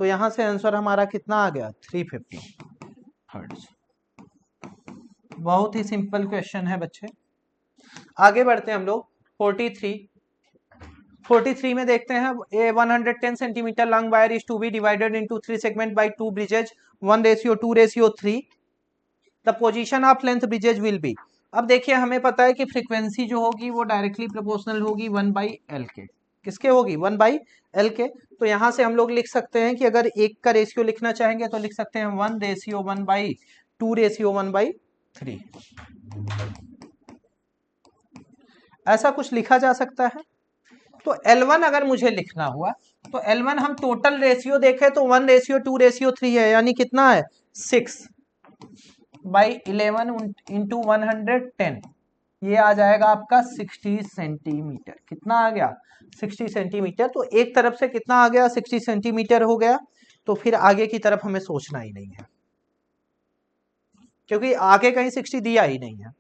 तो यहां से आंसर हमारा कितना आ गया? 350 हर्ट्ज। बहुत ही सिंपल क्वेश्चन है बच्चे। आगे बढ़ते हैं हम लोग। 43 में देखते हैं। A 110 centimetre long wire is to be divided into 3 segment by 2 bridges 1:2:3। The position of length bridges will be. अब देखिए, हमें पता है कि फ्रीक्वेंसी जो होगी वो डायरेक्टली प्रोपोर्शनल होगी 1/L के। किसके होगी? 1/L के। तो यहां से हम लोग लिख सकते हैं कि अगर एक का रेशियो लिखना चाहेंगे तो लिख सकते हैं 1:1/2:1/3। ऐसा कुछ लिखा जा सकता है। तो L1 अगर मुझे लिखना हुआ तो L1 हम टोटल रेशियो देखें तो 1:2:3 है, यानी कितना है? 6/11 इंटू 110, ये आ जाएगा आपका 60 सेंटीमीटर। कितना आ गया? 60 सेंटीमीटर। तो एक तरफ से कितना आ गया? 60 सेंटीमीटर हो गया। तो फिर आगे की तरफ हमें सोचना ही नहीं है, क्योंकि आगे कहीं 60 दिया ही नहीं है।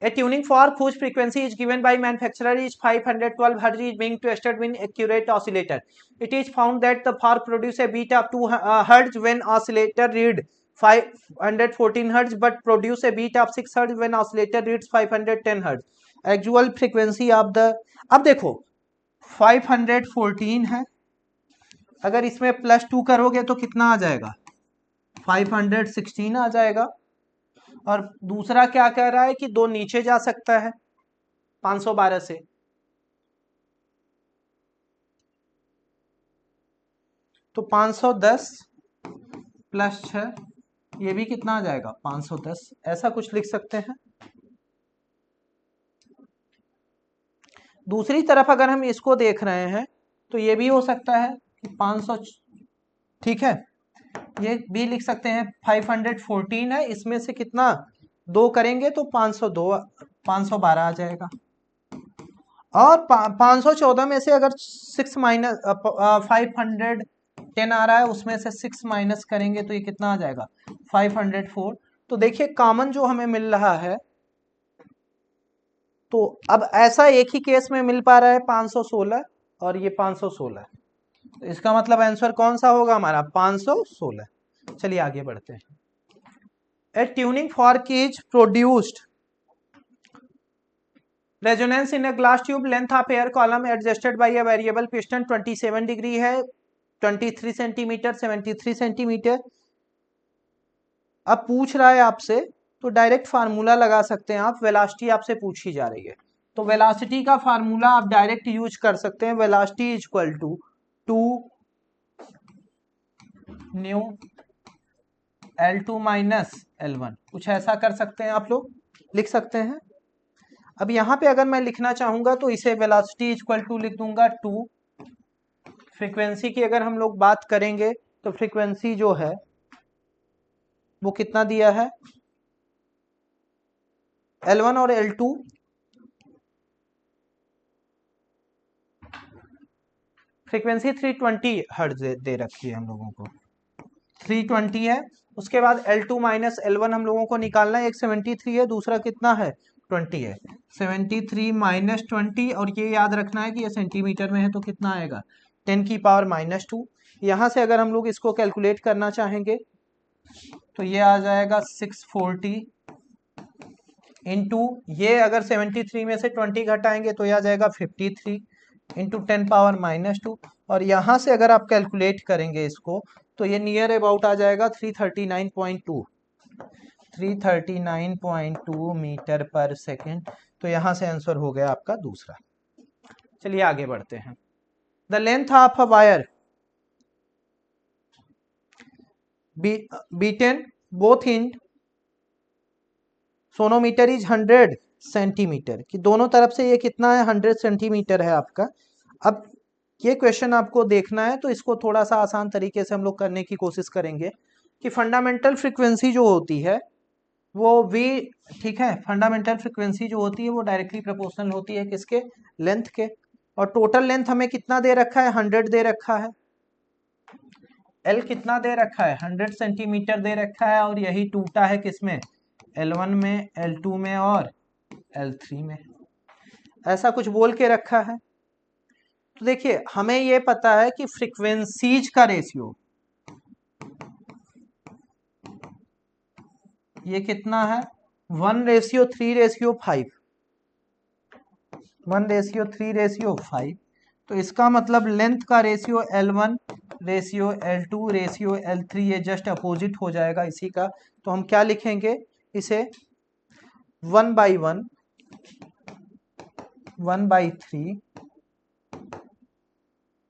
A tuning fork whose frequency is given by manufacturer is 512 Hz is being tested with accurate oscillator. It is found that the fork produces a beat of 2 Hz when oscillator read 514 Hz, but produce a beat of 6 Hz when oscillator reads 510 Hz. Actual frequency of the, अब देखो 514 है, अगर इसमें +2 करोगे तो कितना आ जाएगा? 516 आ जाएगा। और दूसरा क्या कह रहा है कि 2 नीचे जा सकता है 512 से। तो 510 + 6, ये भी कितना आ जाएगा? 510। ऐसा कुछ लिख सकते हैं। दूसरी तरफ अगर हम इसको देख रहे हैं तो ये भी हो सकता है कि 500, ठीक है, ये भी लिख सकते हैं। 514 है, इसमें से कितना 2 करेंगे तो 502 512 आ जाएगा। और 514 में से अगर 6 माइनस 510 आ रहा है, उसमें से 6 माइनस करेंगे तो ये कितना आ जाएगा? 504। तो देखिए, कॉमन जो हमें मिल रहा है, तो अब ऐसा एक ही केस में मिल पा रहा है 516 और ये 516। तो इसका मतलब आंसर कौन सा होगा हमारा? 516। चलिए आगे बढ़ते हैं। A tuning fork is produced resonance in a glass tube, length of air column adjusted by a variable piston 27 degree है, 23 सेंटीमीटर, 73 सेंटीमीटर। अब पूछ रहा है आपसे, तो डायरेक्ट फार्मूला लगा सकते हैं आप। वेलोसिटी आपसे पूछी जा रही है, तो वेलोसिटी का फार्मूला आप डायरेक्ट यूज कर सकते हैं। Velocity is equal to 2 nu L2 minus L1, कुछ ऐसा कर सकते हैं आप लोग, लिख सकते हैं। अब यहाँ पे अगर मैं लिखना चाहूंगा तो इसे वेलोसिटी इक्वल टू लिख दूंगा 2। फ्रीक्वेंसी की अगर हम लोग बात करेंगे तो फ्रीक्वेंसी जो है वो कितना दिया है, L1 और L2 फ्रीक्वेंसी 320 हर्ट्ज दे रखी है हम लोगों को, 320 है। उसके बाद L2 माइनस L1 हम लोगों को निकालना है, एक 73 है, दूसरा कितना है 20 है। 73 माइनस 20, और ये याद रखना है कि ये सेंटीमीटर में है तो कितना आएगा 10 की पावर माइनस 2। यहाँ से अगर हम लोग इसको कैलकुलेट करना चाहेंगे तो ये आ जाएगा 640 इंटू, ये अगर 73 में से 20 घटाएंगे तो ये आ जाएगा 53 इंटू 10 पावर माइनस 2। और यहाँ से अगर आप कैलकुलेट करेंगे इसको तो ये नियर अबाउट आ जाएगा 339.2 मीटर पर सेकेंड। तो यहाँ से आंसर हो गया आपका दूसरा। चलिए आगे बढ़ते हैं। The length of a wire beaten both in sonometer is 100 centimetre, कि दोनों तरफ से ये कितना है 100 सेंटीमीटर है आपका। अब ये क्वेश्चन आपको देखना है तो इसको थोड़ा सा आसान तरीके से हम लोग करने की कोशिश करेंगे कि फंडामेंटल फ्रीक्वेंसी जो होती है वो v, ठीक है, फंडामेंटल फ्रीक्वेंसी जो होती है वो डायरेक्टली प्रोपोर्शनल होती है किसके, लेंथ के। और टोटल लेंथ हमें कितना दे रखा है 100 दे रखा है, L कितना दे रखा है 100 सेंटीमीटर दे रखा है, और यही टूटा है किसमें L1 में, L2 में और L3 में, ऐसा कुछ बोल के रखा है। तो देखिए हमें ये पता है कि फ्रीक्वेंसीज का रेशियो ये कितना है 1:3:5, 1:3:5। तो इसका मतलब लेंथ का ratio L1 ratio L2 ratio L3 ये जस्ट अपोजिट हो जाएगा इसी का। तो हम क्या लिखेंगे इसे 1/1, 1/3,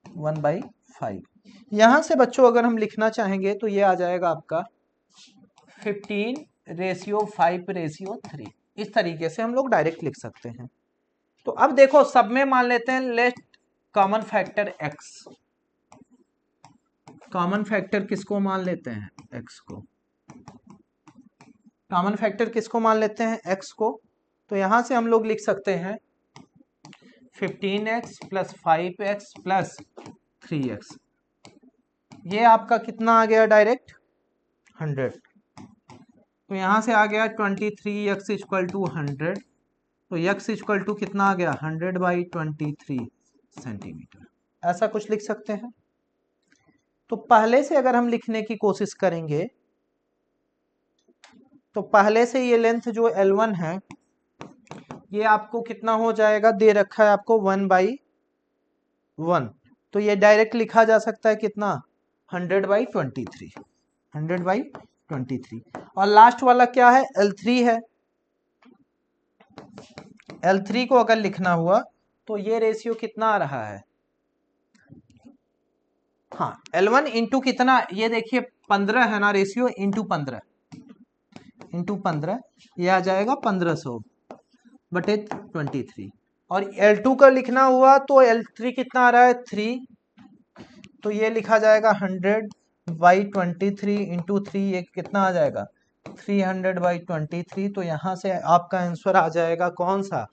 1/5। यहां से बच्चों अगर हम लिखना चाहेंगे तो ये आ जाएगा आपका 15:5:3। इस तरीके से हम लोग डायरेक्ट लिख सकते हैं। तो अब देखो सब में मान लेते हैं late common factor x, common factor किसको मान लेते हैं x को, कॉमन फैक्टर किसको मान लेते हैं x को। तो यहां से हम लोग लिख सकते हैं 15x + 5x + 3x, ये आपका कितना आ गया डायरेक्ट 100। तो यहां से आ गया 23x = 100, तो x = कितना आ गया 100/23 सेंटीमीटर, ऐसा कुछ लिख सकते हैं। तो पहले से अगर हम लिखने की कोशिश करेंगे तो पहले से ये लेंथ जो L1 है ये आपको कितना हो जाएगा, दे रखा है आपको 1/1, तो ये डायरेक्ट लिखा जा सकता है कितना 100/23, 100/23। और लास्ट वाला क्या है L3 है, L3 को अगर लिखना हुआ तो ये रेशियो कितना आ रहा है, हाँ L1 इंटू कितना, ये देखिए 15 है ना रेशियो, इंटू 15, ये आ जाएगा 1500/23। और L2 का लिखना हुआ तो L3 कितना आ रहा है 3, तो ये लिखा जाएगा 100/23 इंटू 3, ये कितना आ जाएगा 300/23। तो यहां से आपका आंसर आ जाएगा कौन सा,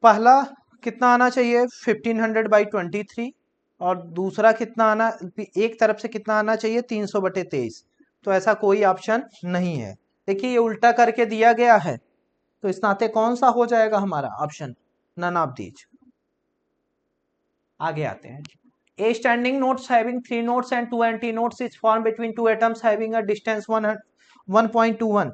पहला कितना आना चाहिए 1500/23, और दूसरा कितना आना, एक तरफ से कितना आना चाहिए 300/23। तो ऐसा कोई ऑप्शन नहीं है। देखिए ये उल्टा करके दिया गया है, तो इस नाते कौन सा हो जाएगा हमारा ऑप्शन, नन ऑफ दीज। आगे आते हैं। A standing notes having 3 notes and 2 anti notes is formed between 2 atoms having a distance 1.21।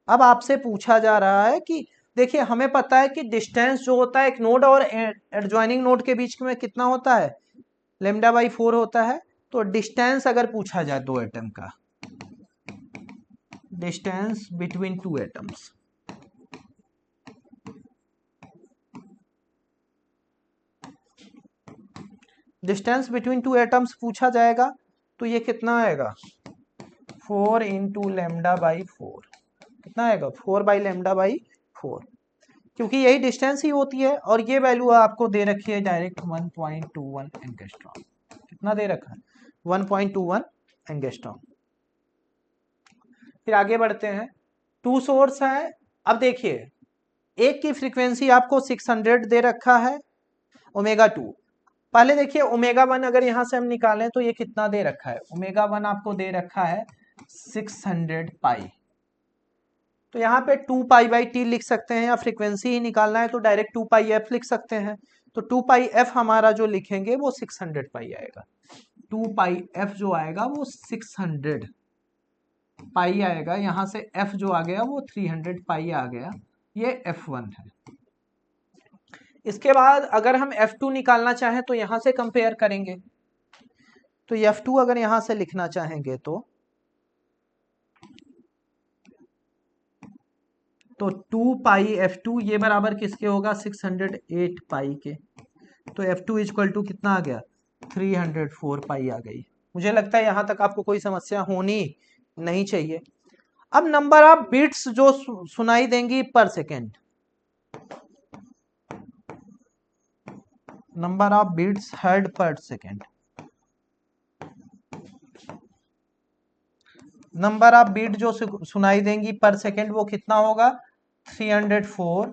अब आपसे पूछा जा रहा है कि देखिए हमें पता है कि डिस्टेंस जो होता है एक नोड और एडजॉइनिंग नोड के बीच में कितना होता है λ/4 होता है। तो डिस्टेंस अगर पूछा जाए दो एटम का, distance between 2 atoms, distance between two atoms पूछा जाएगा तो ये कितना आएगा 4 इंटू लेमडा बाई 4, कितना आएगा 4 बाई लेमडा बाई 4, क्योंकि यही डिस्टेंस ही होती है और ये वैल्यू आपको दे रखी है डायरेक्ट 1.21 एंगस्ट्रॉम, कितना दे रखा है 1.21 एंगस्ट्रॉम। फिर आगे बढ़ते हैं, टू सोर्स है। अब देखिए एक की फ्रीक्वेंसी आपको 600 दे रखा है ओमेगा 2, पहले देखिए ओमेगा 1 अगर यहां से हम निकालें तो ये कितना दे रखा है, ओमेगा 1 आपको दे रखा है 600 पाई, तो यहाँ पे 2 पाई बाई टी लिख सकते हैं, या फ्रीक्वेंसी ही निकालना है तो डायरेक्ट 2 पाई एफ लिख सकते हैं, तो 2 पाई एफ हमारा जो लिखेंगे वो 600 पाई आएगा, 2 पाई एफ जो आएगा वो 600 पाई आएगा, यहाँ से एफ जो आ गया वो 300 पाई आ गया, ये F1 है। इसके बाद अगर हम F2 निकालना चाहें तो यहां से कंपेयर करेंगे, तो F2 अगर यहां से लिखना चाहेंगे तो 2 पाई F2 ये बराबर किसके होगा 608 पाई के, तो F2 इक्वल टू कितना आ गया 304 पाई आ गई। मुझे लगता है यहां तक आपको कोई समस्या होनी नहीं चाहिए। अब नंबर ऑफ बीट्स जो सुनाई देंगी per second, number of beats heard per second, number of beat जो सुनाई देंगी पर सेकेंड वो कितना होगा 304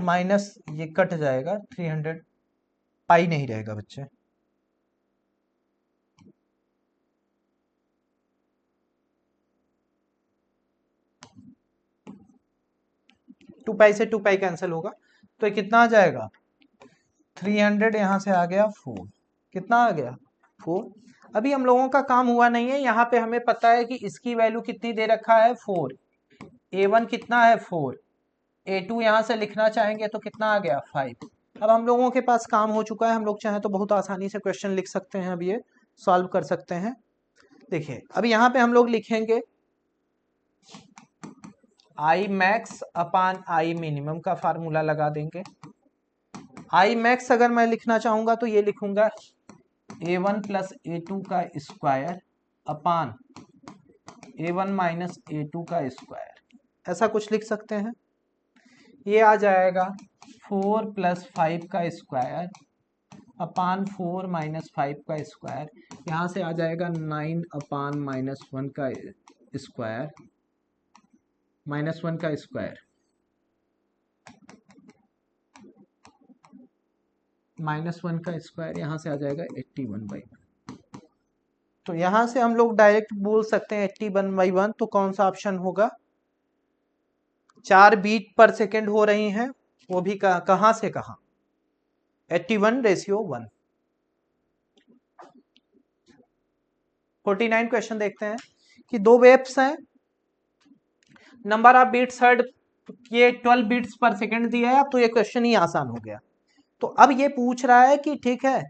माइनस ये कट जाएगा 300 पाई नहीं रहेगा बच्चे, टू पाई से 2 पाई कैंसिल होगा, तो ये कितना आ जाएगा 300 यहां से आ गया 4, कितना आ गया 4। अभी हम लोगों का काम हुआ नहीं है, यहाँ पे हमें पता है कि इसकी वैल्यू कितनी दे रखा है 4, A1 कितना है 4, A2 यहाँ से लिखना चाहेंगे तो कितना आ गया 5। अब हम लोगों के पास काम हो चुका है, हम लोग चाहें तो बहुत आसानी से क्वेश्चन लिख सकते हैं, अब ये सॉल्व कर सकते हैं। देखिए अब यहाँ पे हम लोग लिखेंगे I max upon I minimum का फार्मूला लगा देंगे। आई मैक्स अगर मैं लिखना चाहूंगा तो ये लिखूंगा A1 प्लस A2 का square upon A1 minus A2 का स्क्वायर, ऐसा कुछ लिख सकते हैं। ये आ जाएगा 4 प्लस 5 का स्क्वायर अपान 4 माइनस 5 का स्क्वायर, यहाँ से आ जाएगा 9 अपान माइनस 1 का स्क्वायर, माइनस 1 का स्क्वायर, माइनस 1 का स्क्वायर, यहाँ से आ जाएगा 81/1। तो यहाँ से हम लोग डायरेक्ट बोल सकते हैं 81/1, तो कौन सा ऑप्शन होगा, 4 बीट पर सेकेंड हो रही हैं, वो भी कहां से कहां 81:1। 49 क्वेश्चन देखते हैं कि दो वेव्स हैं, नंबर ऑफ बीट्स हर्ड ये 12 बीट्स पर सेकेंड दिया है, अब तो ये क्वेश्चन ही आसान हो गया। तो अब ये पूछ रहा है कि ठीक है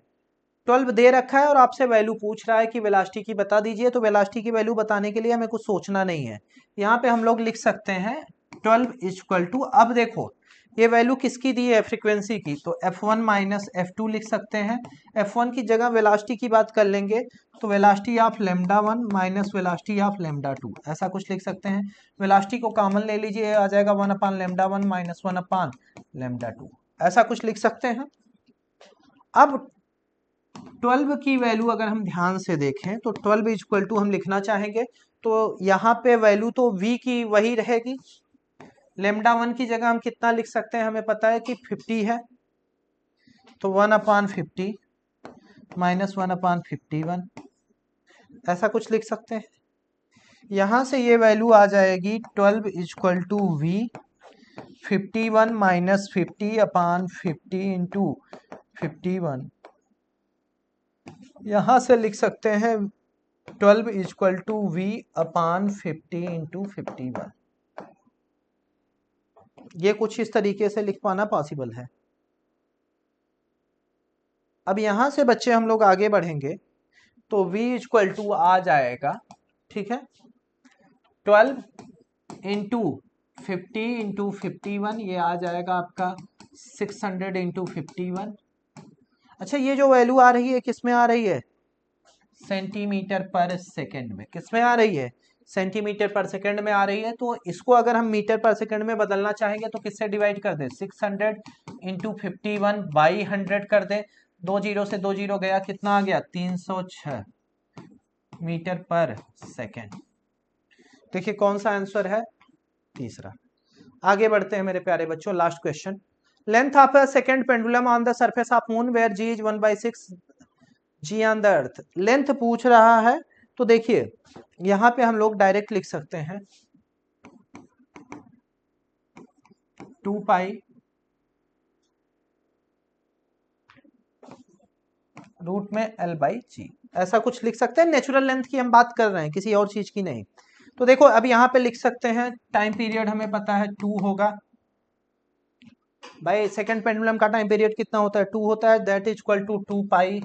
12 दे रखा है और आपसे वैल्यू पूछ रहा है कि वेलोसिटी की बता दीजिए, तो वेलोसिटी की वैल्यू बताने के लिए हमें कुछ सोचना नहीं है, यहाँ पे हम लोग लिख सकते हैं 12 इक्वल टू, अब देखो ये वैल्यू किसकी दी है फ्रीक्वेंसी की, तो F1 माइनस F2 लिख सकते हैं। F1 की जगह वेलोसिटी की बात कर लेंगे तो velocity of lambda 1 minus velocity of lambda 2, ऐसा कुछ लिख सकते हैं। वेलोसिटी को कॉमन ले लीजिए, आ जाएगा 1 अपान लेमडा 1 माइनस 1 अपान लेमडा 2, ऐसा कुछ लिख सकते हैं। अब 12 की वैल्यू अगर हम ध्यान से देखें तो 12 इक्वल टू हम लिखना चाहेंगे तो यहाँ पे वैल्यू तो v की वही रहेगी, लेमडा 1 की जगह हम कितना लिख सकते हैं, हमें पता है कि 50 है, तो 1 अपान 50 माइनस 1 अपान 51, ऐसा कुछ लिख सकते हैं। यहाँ से ये वैल्यू आ जाएगी 12 equal to v 51 minus 50 upon 50 into 51, यहाँ से लिख सकते हैं 12 equal to v upon 50 into 51, ये कुछ इस तरीके से लिख पाना पॉसिबल है। अब यहां से बच्चे हम लोग आगे बढ़ेंगे तो v इक्वल टू आ जाएगा, ठीक है 12 इंटू 50 इंटू 51, ये आ जाएगा आपका 600 इंटू 51। अच्छा ये जो वैल्यू आ रही है किसमें आ रही है? सेंटीमीटर पर सेकेंड में। किसमें आ रही है? सेंटीमीटर पर सेकेंड में आ रही है। तो इसको अगर हम मीटर पर सेकेंड में बदलना चाहेंगे तो किससे डिवाइड कर दें? 600 इंटू 51 बाई 100 कर दें। 2 जीरो से 2 जीरो गया, कितना आ गया? 306 मीटर पर सेकेंड। देखिए कौन सा आंसर है? तीसरा। आगे बढ़ते हैं मेरे प्यारे बच्चों, last question. Length of a second pendulum on the surface of moon where g is 1/6 g on the earth. Length पूछ रहा है तो देखिए यहां पे हम लोग डायरेक्ट लिख सकते हैं 2 पाई रूट में L बाई जी, ऐसा कुछ लिख सकते हैं। नेचुरल लेंथ की हम बात कर रहे हैं, किसी और चीज की नहीं। तो देखो अब यहाँ पे लिख सकते हैं टाइम पीरियड हमें पता है 2 होगा। भाई सेकेंड पेंडुलम का टाइम पीरियड कितना होता है? 2 होता है। That is equal to 2 pi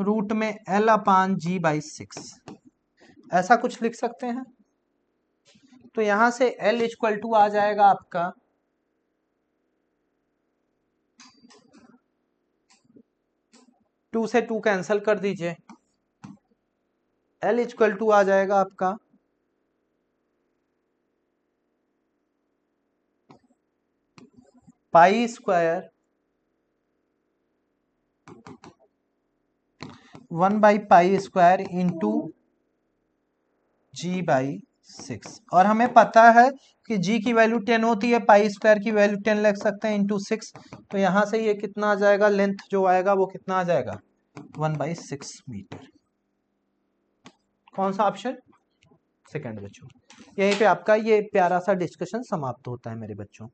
root में L अपान जी बाई 6, ऐसा कुछ लिख सकते हैं। तो यहां से L इक्वल टू आ जाएगा आपका 2 से 2 कैंसिल कर दीजिए। L इक्वल टू आ जाएगा आपका pi square 1 by pi square into g by 6। और हमें पता है कि जी की वैल्यू 10 होती है, पाई स्क्वायर की वैल्यू 10 लिख सकते हैं इंटू 6। तो यहां से ये कितना आ जाएगा? लेंथ जो आएगा वो कितना आ जाएगा? 1/6 मीटर। कौन सा ऑप्शन? सेकंड बच्चों। यहीं पे आपका ये प्यारा सा डिस्कशन समाप्त होता है मेरे बच्चों।